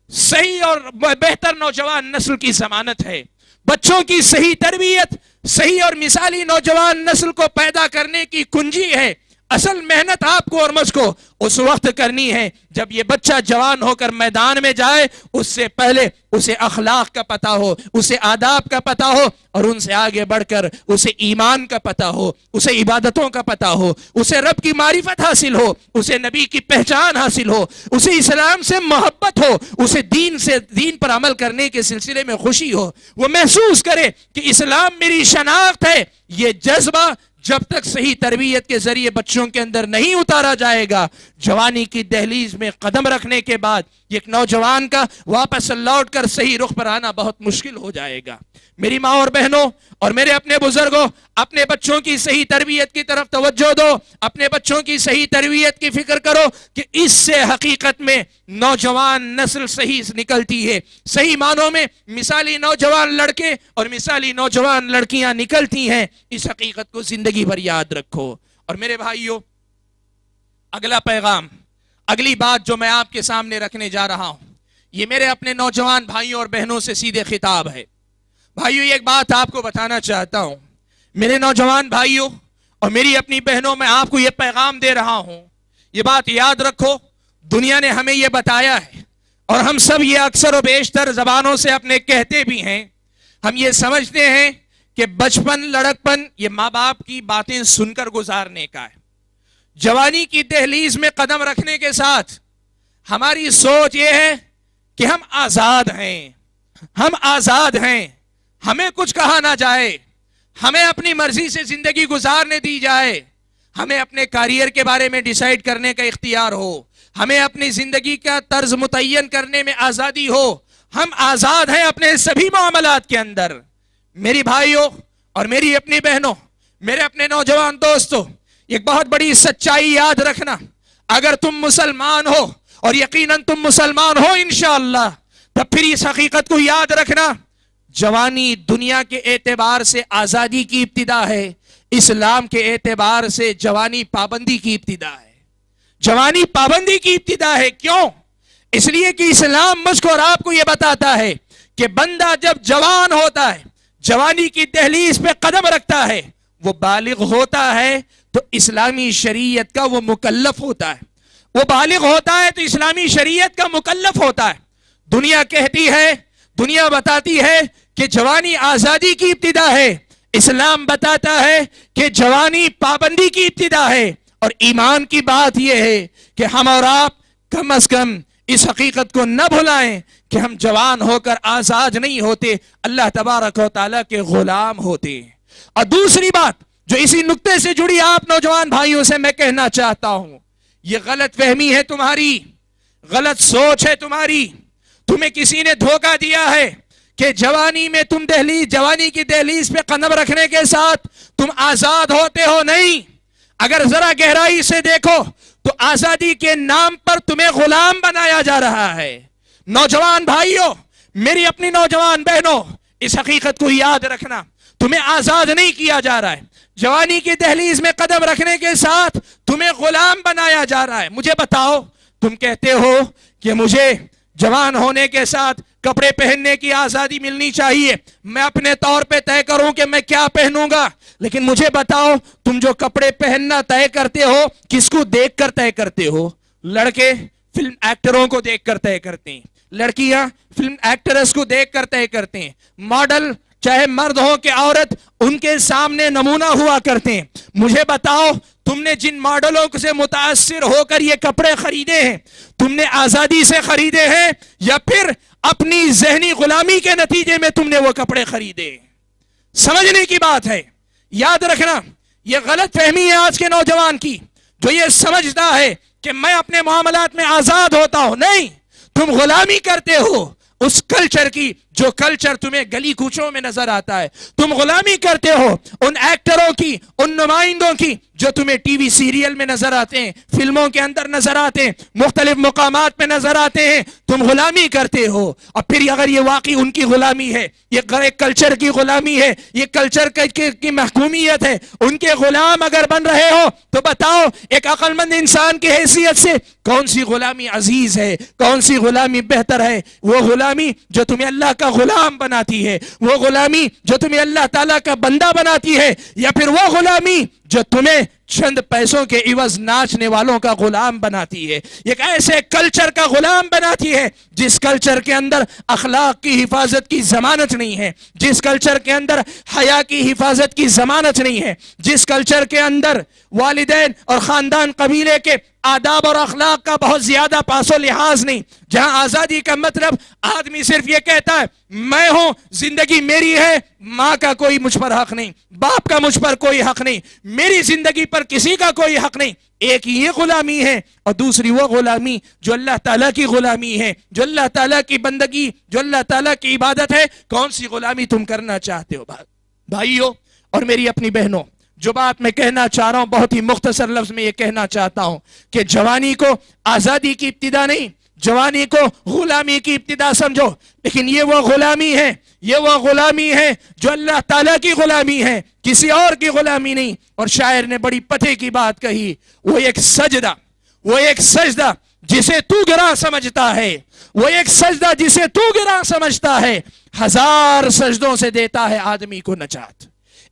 F: صحیح اور بہتر نوجوان نسل کی ضمانت ہے. بچوں کی صحیح تربیت صحیح اور مثالی نوجوان نسل کو پیدا کرنے کی کنجی ہے. اصل محنت آپ کو اور مجھ کو اس وقت کرنی ہے جب یہ بچہ جوان ہو کر میدان میں جائے, اس سے پہلے اسے اخلاق کا پتہ ہو, اسے آداب کا پتہ ہو اور ان سے آگے بڑھ کر اسے ایمان کا پتہ ہو, اسے عبادتوں کا پتہ ہو, اسے رب کی معرفت حاصل ہو, اسے نبی کی پہچان حاصل ہو, اسے اسلام سے محبت ہو, اسے دین پر عمل کرنے کے سلسلے میں خوشی ہو, وہ محسوس کرے کہ اسلام میری شناخت ہے. یہ جذبہ جب تک صحیح تربیت کے ذریعے بچوں کے اندر نہیں اتارا جائے گا, جوانی کی دہلیز میں قدم رکھنے کے بعد ایک نوجوان کا واپس لوٹ کر صحیح رخ پر آنا بہت مشکل ہو جائے گا. میری ماں اور بہنوں اور میرے اپنے بزرگوں, اپنے بچوں کی صحیح تربیت کی طرف توجہ دو, اپنے بچوں کی صحیح تربیت کی فکر کرو کہ اس سے حقیقت میں نوجوان نسل صحیح نکلتی ہے. صحیح معنوں میں مثالی نوجوان لڑکے اور مثالی نوجوان لڑکیاں نکلتی ہیں. اس حقیقت کو زندگی بھر یاد رکھو. اور میرے بھائیوں, اگلا پیغام, اگلی بات جو میں آپ کے سامنے رکھنے جا رہا ہوں, یہ میرے اپنے نوجوان بھائیوں اور بہنوں سے سیدھے خطاب ہے. بھائیوں, ایک بات آپ کو بتانا چاہتا ہوں, میرے نوجوان بھائیوں اور میری اپنی بہنوں, میں آپ کو یہ پیغام دے رہا ہوں, یہ بات یاد رکھو. دنیا نے ہمیں یہ بتایا ہے اور ہم سب یہ اکثر و بیشتر زبانوں سے اپنے کہتے بھی ہیں. ہم یہ سمجھتے ہیں کہ بچپن لڑکپن یہ ماں باپ کی باتیں سن کر گزارنے کا ہے. جوانی کی دہلیز میں قدم رکھنے کے ساتھ ہماری سوچ یہ ہے کہ ہم آزاد ہیں, ہم آزاد ہیں, ہمیں کچھ کہا نہ جائے, ہمیں اپنی مرضی سے زندگی گزارنے دی جائے, ہمیں اپنے کیریئر کے بارے میں ڈیسائیڈ کرنے کا اختیار ہو, ہمیں اپنی زندگی کا طرز متعین کرنے میں آزادی ہو. ہم آزاد ہیں اپنے سبھی معاملات کے اندر. میری بھائیوں اور میری اپنی بہنوں, میرے اپنے نوجوان دوستوں, ایک بہت بڑی سچائی یاد رکھنا. اگر تم مسلمان ہو اور یقیناً تم مسلمان ہو انشاءاللہ, تب پھر اس حقیقت کو یاد رکھنا, جوانی دنیا کے اعتبار سے آزادی کی ابتدا ہے, اسلام کے اعتبار سے جوانی پابندی کی ابتدا ہے. جوانی پابندی کی ابتدا ہے. کیوں؟ اس لیے کہ اسلام مجھ کو اور آپ کو یہ بتاتا ہے کہ بندہ جب جوان ہوتا ہے، جوانی کی دہلیز پہ قدم رکھتا ہے، وہ بالغ ہوتا ہے تو اسلامی شریعت کا وہ مکلف ہوتا ہے. وہ بالغ ہوتا ہے تو اسلامی شریعت کا مکلف ہوتا ہے. دنیا کہتی ہے، دنیا بتاتی ہے کہ جوانی آزادی کی ابتدا ہے. اسلام بتاتا ہے کہ جوانی پابندی کی ابتدا ہے. اور ایمان کی بات یہ ہے کہ ہم اور آپ کم از کم اس حقیقت کو نہ بھلائیں کہ ہم جوان ہو کر آزاد نہیں ہوتے، اللہ تبارک و تعالیٰ کے غلام ہوتے ہیں. اور دوسری بات جو اسی نقطے سے جڑی آپ نوجوان بھائیوں سے میں کہنا چاہتا ہوں، یہ غلط فہمی ہے تمہاری، غلط سوچ ہے تمہاری. تمہیں کسی نے دھوکہ دیا ہے کہ جوانی میں تم جوانی کی دہلیز پہ قدم رکھنے کے ساتھ تم آزاد ہوتے ہو. نہیں، اگر ذرا گہرائی سے دیکھو تو آزادی کے نام پر تمہیں غلام بنایا جا رہا ہے. نوجوان بھائیوں، میری اپنی نوجوان بہنوں، اس حقیقت کو یاد رکھنا، تمہیں آزاد نہیں کیا جا رہا ہے. جوانی کی دہلیز میں قدم رکھنے کے ساتھ تمہیں غلام بنایا جا رہا ہے. مجھے بتاؤ، تم کہتے ہو کہ مجھے جوان ہونے کے ساتھ کپڑے پہننے کی آزادی ملنی چاہیے، میں اپنے طور پہ طے کروں کہ میں کیا پہنوں گا. لیکن مجھے بتاؤ، تم جو کپڑے پہننا طے کرتے ہو کس کو دیکھ کر طے کرتے ہو؟ لڑکے فلم ایکٹروں کو دیکھ کر طے کرتے ہیں، لڑکیاں فلم ایکٹرز کو دیکھ کر طے کرتے ہیں، ماڈل چاہے مرد ہو کہ عورت ان کے سامنے نمونہ ہوا کرتے ہیں. مجھے بتاؤ، تم نے جن ماڈلوں سے متاثر ہو کر یہ کپڑے خریدے ہیں، تم نے آزادی سے خریدے ہیں یا پھر اپنی ذہنی غلامی کے نتیجے میں تم نے وہ کپڑے خریدے؟ سمجھنے کی بات ہے، یاد رکھنا. یہ غلط فہمی ہے آج کے نوجوان کی، جو یہ سمجھتا ہے کہ میں اپنے معاملات میں آزاد ہوتا ہوں. نہیں، تم غلامی کرتے ہو اس کلچر کی جو کلچر تمہیں گلی کوچوں میں نظر آتا ہے. تم غلامی کرتے ہو ان ایکٹروں کی، ان نمائندوں کی جو تمہیں ٹی وی سیریل میں نظر آتے ہیں، فلموں کے اندر نظر آتے ہیں، مختلف مقامات پہ نظر آتے ہیں. تم غلامی کرتے ہو. اور پھر اگر یہ واقعی ان کی غلامی ہے، یہ کلچر کی غلامی ہے، یہ کلچر کی محکومیت ہے، ان کے غلام اگر بن رہے ہو تو بتاؤ ایک عقل مند انسان کی حیثیت سے کون سی غلامی عزیز ہے، کون سی غلامی بہتر ہے؟ وہ غلامی جو تمہیں اللہ کا غلام بناتی ہے، وہ غلامی جو تمہیں اللہ تعالیٰ کا بندہ بناتی ہے، یا پھر وہ غلامی جو تمہیں چند پیسوں کے عوض ناچنے والوں کا غلام بناتی ہے، ایک ایسے کلچر کا غلام بناتی ہے جس کلچر کے اندر اخلاق کی حفاظت کی ضمانت نہیں ہے، جس کلچر کے اندر حیا کی حفاظت کی ضمانت نہیں ہے، جس کلچر کے اندر والدین اور خاندان قبیلے کے آداب اور اخلاق کا بہت زیادہ پاس و لحاظ نہیں، جہاں آزادی کا مطلب آدمی صرف یہ کہتا ہے میں ہوں، زندگی میری ہے، ماں کا کوئی مجھ پر حق نہیں، باپ کا مجھ پر کوئی حق نہیں، میری زندگی پر کسی کا کوئی حق نہیں. ایک یہ غلامی ہے اور دوسری وہ غلامی جو اللہ تعالیٰ کی غلامی ہے، جو اللہ تعالیٰ کی بندگی، جو اللہ تعالیٰ کی عبادت ہے. کون سی غلامی تم کرنا چاہتے ہو؟ بھائیو اور میری اپنی بہنوں، جو بات میں کہنا چاہ رہا ہوں بہت ہی مختصر لفظ میں یہ کہنا چاہتا ہوں کہ جوانی کو آزادی کی ابتدا نہیں، جوانی کو غلامی کی ابتدا سمجھو. لیکن یہ وہ غلامی ہے، یہ وہ غلامی ہے جو اللہ تعالیٰ کی غلامی ہے، کسی اور کی غلامی نہیں. اور شاعر نے بڑی پتے کی بات کہی، وہ ایک سجدہ جسے تو گراں سمجھتا ہے، وہ ایک سجدہ جسے تو گراں سمجھتا ہے، 1000 سجدوں سے دیتا ہے آدمی کو نجات.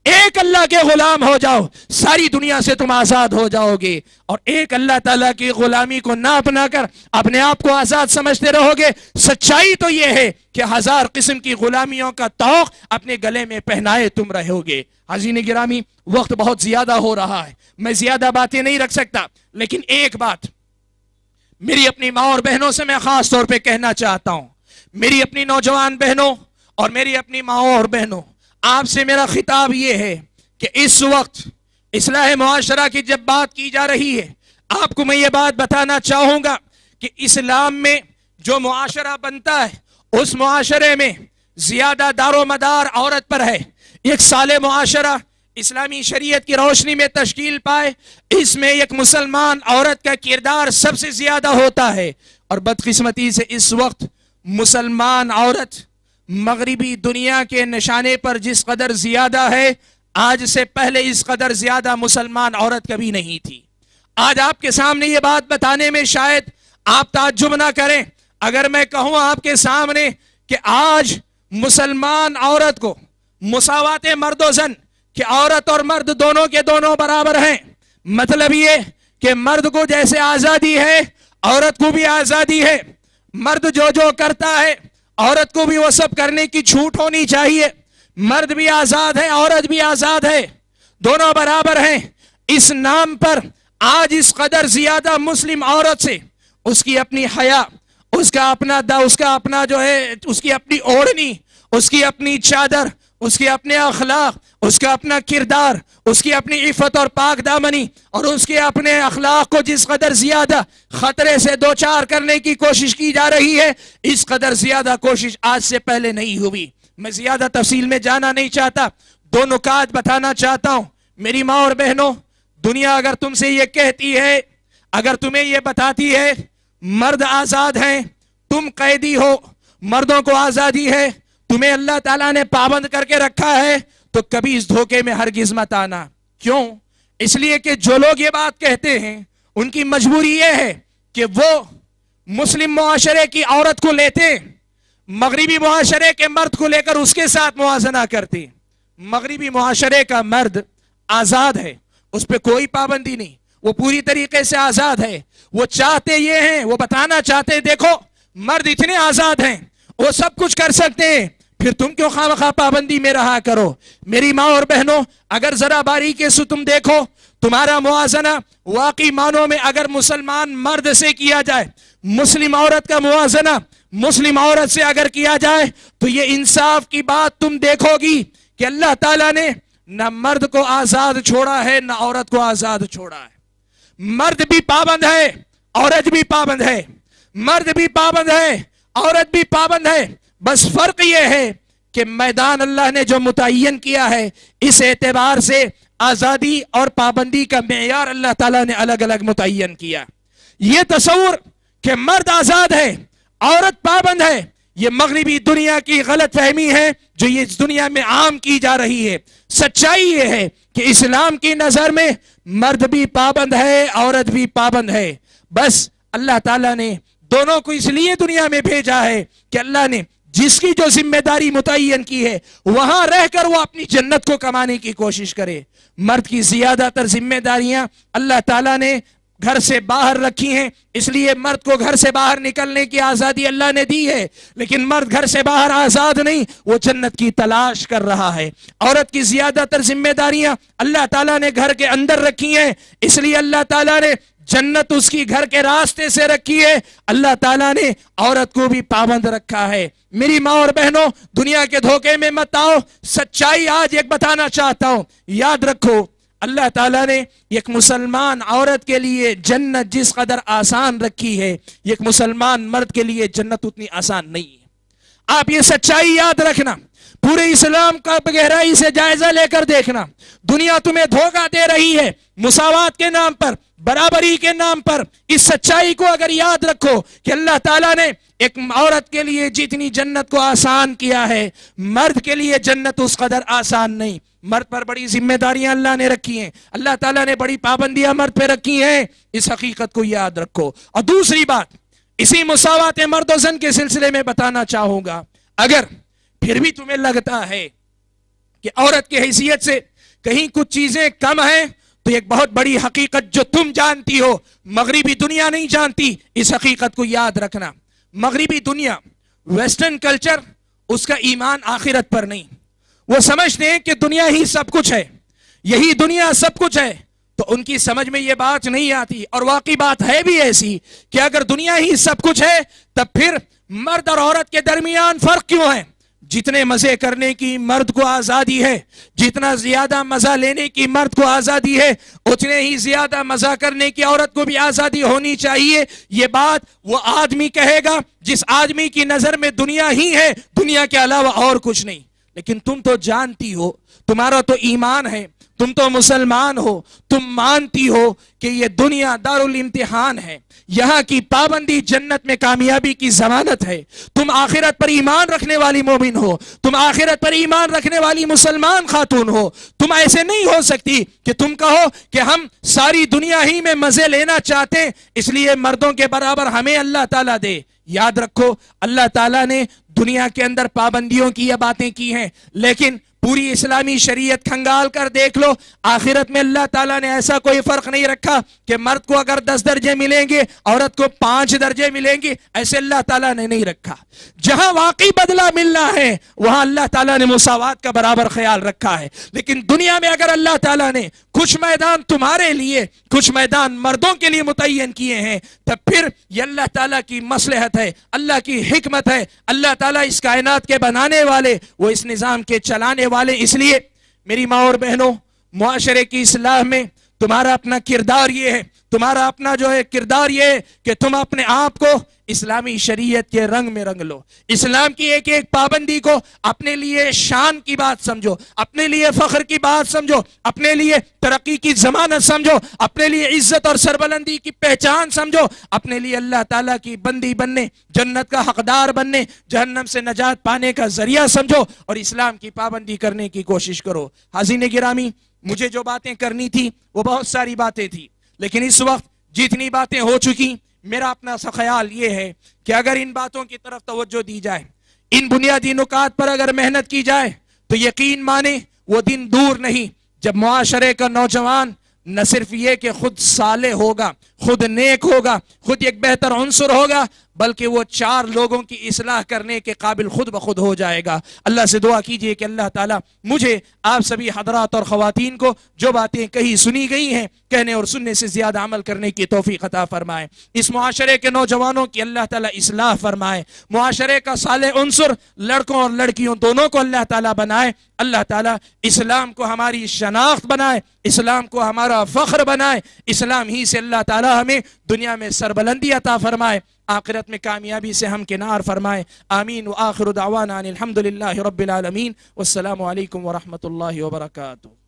F: ایک اللہ کے غلام ہو جاؤ، ساری دنیا سے تم آزاد ہو جاؤ گے. اور ایک اللہ تعالیٰ کی غلامی کو نہ اپنا کر اپنے آپ کو آزاد سمجھتے رہو گے. سچائی تو یہ ہے کہ 1000 قسم کی غلامیوں کا طوق اپنے گلے میں پہنائے تم رہو گے. حاضرین گرامی، وقت بہت زیادہ ہو رہا ہے، میں زیادہ باتیں نہیں رکھ سکتا، لیکن ایک بات میری اپنی ماں اور بہنوں سے میں خاص طور پہ کہنا چاہتا ہوں. میری اپنی نوجوان بہنوں اور میری اپنی ماؤں اور بہنوں، آپ سے میرا خطاب یہ ہے کہ اس وقت اصلاح معاشرہ کی جب بات کی جا رہی ہے، آپ کو میں یہ بات بتانا چاہوں گا کہ اسلام میں جو معاشرہ بنتا ہے اس معاشرے میں زیادہ دار و مدار عورت پر ہے. ایک صالح معاشرہ اسلامی شریعت کی روشنی میں تشکیل پائے، اس میں ایک مسلمان عورت کا کردار سب سے زیادہ ہوتا ہے. اور بدقسمتی سے اس وقت مسلمان عورت مغربی دنیا کے نشانے پر جس قدر زیادہ ہے، آج سے پہلے اس قدر زیادہ مسلمان عورت کبھی نہیں تھی. آج آپ کے سامنے یہ بات بتانے میں شاید آپ تعجب نہ کریں اگر میں کہوں آپ کے سامنے کہ آج مسلمان عورت کو مساوات مرد و زن کہ عورت اور مرد دونوں کے دونوں برابر ہیں. مطلب یہ کہ مرد کو جیسے آزادی ہے عورت کو بھی آزادی ہے. مرد جو کرتا ہے عورت کو بھی وہ سب کرنے کی چھوٹ ہونی چاہیے. مرد بھی آزاد ہے عورت بھی آزاد ہے, دونوں برابر ہیں. اس نام پر آج اس قدر زیادہ مسلم عورت سے اس کی اپنی حیا, اس کا اپنا جو ہے اس کی اپنی اوڑھنی, اس کی اپنی چادر, اس کے اپنے اخلاق, اس کا اپنا کردار, اس کی اپنی عفت اور پاک دامنی اور اس کے اپنے اخلاق کو جس قدر زیادہ خطرے سے دوچار کرنے کی کوشش کی جا رہی ہے, اس قدر زیادہ کوشش آج سے پہلے نہیں ہوئی. میں زیادہ تفصیل میں جانا نہیں چاہتا, دو نکات بتانا چاہتا ہوں. میری ماں اور بہنوں, دنیا اگر تم سے یہ کہتی ہے, اگر تمہیں یہ بتاتی ہے مرد آزاد ہیں, تم قیدی ہو, مردوں کو آزادی ہے, تمہیں اللہ تعالیٰ نے پابند کر کے رکھا ہے, تو کبھی اس دھوکے میں ہرگز مت آنا. کیوں؟ اس لیے کہ جو لوگ یہ بات کہتے ہیں ان کی مجبوری یہ ہے کہ وہ مسلم معاشرے کی عورت کو لیتے, مغربی معاشرے کے مرد کو لے کر اس کے ساتھ موازنہ کرتے. مغربی معاشرے کا مرد آزاد ہے, اس پہ کوئی پابندی نہیں, وہ پوری طریقے سے آزاد ہے. وہ چاہتے یہ ہیں, وہ بتانا چاہتے ہیں دیکھو مرد اتنے آزاد ہیں, وہ سب کچھ کر سکتے ہیں, پھر تم کیوں خواہ پابندی میں رہا کرو. میری ماں اور بہنوں, اگر ذرا باریکی سے تم دیکھو, تمہارا موازنہ واقعی معنوں میں اگر مسلمان مرد سے کیا جائے, مسلم عورت کا موازنہ مسلم عورت سے اگر کیا جائے, تو یہ انصاف کی بات تم دیکھو گی کہ اللہ تعالیٰ نے نہ مرد کو آزاد چھوڑا ہے نہ عورت کو آزاد چھوڑا ہے. مرد بھی پابند ہے, عورت بھی پابند ہے, مرد بھی پابند ہے, عورت بھی پابند ہے. بس فرق یہ ہے کہ میدان اللہ نے جو متعین کیا ہے, اس اعتبار سے آزادی اور پابندی کا معیار اللہ تعالیٰ نے الگ الگ متعین کیا. یہ تصور کہ مرد آزاد ہے عورت پابند ہے, یہ مغربی دنیا کی غلط فہمی ہے جو یہ اس دنیا میں عام کی جا رہی ہے. سچائی یہ ہے کہ اسلام کی نظر میں مرد بھی پابند ہے عورت بھی پابند ہے. بس اللہ تعالیٰ نے دونوں کو اس لیے دنیا میں بھیجا ہے کہ اللہ نے جس کی جو ذمہ داری متعین کی ہے وہاں رہ کر وہ اپنی جنت کو کمانے کی کوشش کرے. مرد کی زیادہ تر ذمہ داریاں اللہ تعالیٰ نے گھر سے باہر رکھی ہیں, اس لیے مرد کو گھر سے باہر نکلنے کی آزادی اللہ نے دی ہے, لیکن مرد گھر سے باہر آزاد نہیں, وہ جنت کی تلاش کر رہا ہے. عورت کی زیادہ تر ذمہ داریاں اللہ تعالیٰ نے گھر کے اندر رکھی ہیں, اس لیے اللہ تعالیٰ نے جنت اس کی گھر کے راستے سے رکھی ہے. اللہ تعالیٰ نے عورت کو بھی پابند رکھا ہے. میری ماں اور بہنوں, دنیا کے دھوکے میں مت آؤ, سچائی آج ایک بتانا چاہتا ہوں. یاد رکھو اللہ تعالیٰ نے ایک مسلمان عورت کے لیے جنت جس قدر آسان رکھی ہے, ایک مسلمان مرد کے لیے جنت اتنی آسان نہیں ہے. آپ یہ سچائی یاد رکھنا, پورے اسلام کا گہرائی سے جائزہ لے کر دیکھنا. دنیا تمہیں دھوکہ دے رہی ہے مساوات کے نام پر, برابری کے نام پر. اس سچائی کو اگر یاد رکھو کہ اللہ تعالیٰ نے ایک عورت کے لیے جتنی جنت کو آسان کیا ہے, مرد کے لیے جنت اس قدر آسان نہیں. مرد پر بڑی ذمہ داریاں اللہ نے رکھی ہیں, اللہ تعالیٰ نے بڑی پابندیاں مرد پہ رکھی ہیں. اس حقیقت کو یاد رکھو. اور دوسری بات اسی مساوات مرد و زن کے سلسلے میں بتانا چاہوں گا, اگر پھر بھی تمہیں لگتا ہے کہ عورت کی حیثیت سے کہیں کچھ چیزیں کم ہیں, تو ایک بہت بڑی حقیقت جو تم جانتی ہو مغربی دنیا نہیں جانتی, اس حقیقت کو یاد رکھنا. مغربی دنیا, ویسٹرن کلچر, اس کا ایمان آخرت پر نہیں. وہ سمجھتے ہیں کہ دنیا ہی سب کچھ ہے, یہی دنیا سب کچھ ہے. تو ان کی سمجھ میں یہ بات نہیں آتی, اور واقعی بات ہے بھی ایسی کہ اگر دنیا ہی سب کچھ ہے تب پھر مرد اور عورت کے درمیان فرق کیوں ہے؟ جتنے مزے کرنے کی مرد کو آزادی ہے, جتنا زیادہ مزہ لینے کی مرد کو آزادی ہے, اتنے ہی زیادہ مزہ کرنے کی عورت کو بھی آزادی ہونی چاہیے. یہ بات وہ آدمی کہے گا جس آدمی کی نظر میں دنیا ہی ہے, دنیا کے علاوہ اور کچھ نہیں. لیکن تم تو جانتی ہو, تمہارا تو ایمان ہے, تم تو مسلمان ہو، تم مانتی ہو کہ یہ دنیا دارالامتحان ہے، یہاں کی پابندی جنت میں کامیابی کی ضمانت ہے، تم آخرت پر ایمان رکھنے والی مومن ہو، تم آخرت پر ایمان رکھنے والی مسلمان خاتون ہو، تم ایسے نہیں ہو سکتی کہ تم کہو کہ ہم ساری دنیا ہی میں مزے لینا چاہتے اس لیے مردوں کے برابر ہمیں اللہ تعالیٰ دے۔ یاد رکھو اللہ تعالیٰ نے دنیا کے اندر پابندیوں کی یہ باتیں کی ہیں، لیکن پوری اسلامی شریعت کھنگال کر دیکھ لو، آخرت میں اللہ تعالیٰ نے ایسا کوئی فرق نہیں رکھا کہ مرد کو اگر 10 درجے ملیں گے عورت کو 5 درجے ملیں گے، ایسے اللہ تعالیٰ نے نہیں رکھا۔ جہاں واقعی بدلہ ملنا ہے وہاں اللہ تعالیٰ نے مساوات کا برابر خیال رکھا ہے، لیکن دنیا میں اگر اللہ تعالیٰ نے کچھ میدان تمہارے لیے کچھ میدان مردوں کے لیے متعین کیے ہیں تب پھر یہ اللہ تعالیٰ کی مصلحت ہے، اللہ کی حکمت ہے، اللہ تعالیٰ اس کائنات کے بنانے والے، وہ اس نظام کے چلانے والے۔ اس لیے میری ماں اور بہنوں، معاشرے کی اصلاح میں تمہارا اپنا کردار یہ ہے، تمہارا اپنا جو ہے کردار یہ ہے کہ تم اپنے آپ کو اسلامی شریعت کے رنگ میں رنگ لو، اسلام کی ایک ایک پابندی کو اپنے لیے شان کی بات سمجھو، اپنے لیے فخر کی بات سمجھو، اپنے لیے ترقی کی ضمانت سمجھو، اپنے لیے عزت اور سربلندی کی پہچان سمجھو، اپنے لیے اللہ تعالیٰ کی بندی بننے، جنت کا حقدار بننے، جہنم سے نجات پانے کا ذریعہ سمجھو اور اسلام کی پابندی کرنے کی کوشش کرو۔ حاضرین گرامی، مجھے جو باتیں کرنی تھی وہ بہت ساری باتیں تھی، لیکن اس وقت جتنی باتیں ہو چکی میرا اپنا سا خیال یہ ہے کہ اگر ان باتوں کی طرف توجہ دی جائے، ان بنیادی نکات پر اگر محنت کی جائے تو یقین مانے وہ دن دور نہیں جب معاشرے کا نوجوان نہ صرف یہ کہ خود صالح ہوگا، خود نیک ہوگا، خود ایک بہتر عنصر ہوگا، بلکہ وہ 4 لوگوں کی اصلاح کرنے کے قابل خود بخود ہو جائے گا۔ اللہ سے دعا کیجئے کہ اللہ تعالیٰ مجھے آپ سبھی حضرات اور خواتین کو جو باتیں کہی سنی گئی ہیں کہنے اور سننے سے زیادہ عمل کرنے کی توفیق عطا فرمائے، اس معاشرے کے نوجوانوں کی اللہ تعالیٰ اصلاح فرمائے، معاشرے کا صالح عنصر لڑکوں اور لڑکیوں دونوں کو اللہ تعالیٰ بنائے، اللہ تعالیٰ اسلام کو ہماری شناخت بنائے، اسلام کو ہمارا فخر بنائے، اسلام ہی سے اللہ تعالیٰ ہمیں دنیا میں سربلندی عطا فرمائے، آخرت میں کامیابی سے ہم کنار فرمائے۔ آمین وآخر دعوانا ان الحمدللہ رب العالمین، والسلام علیکم ورحمۃ اللہ وبرکاتہ۔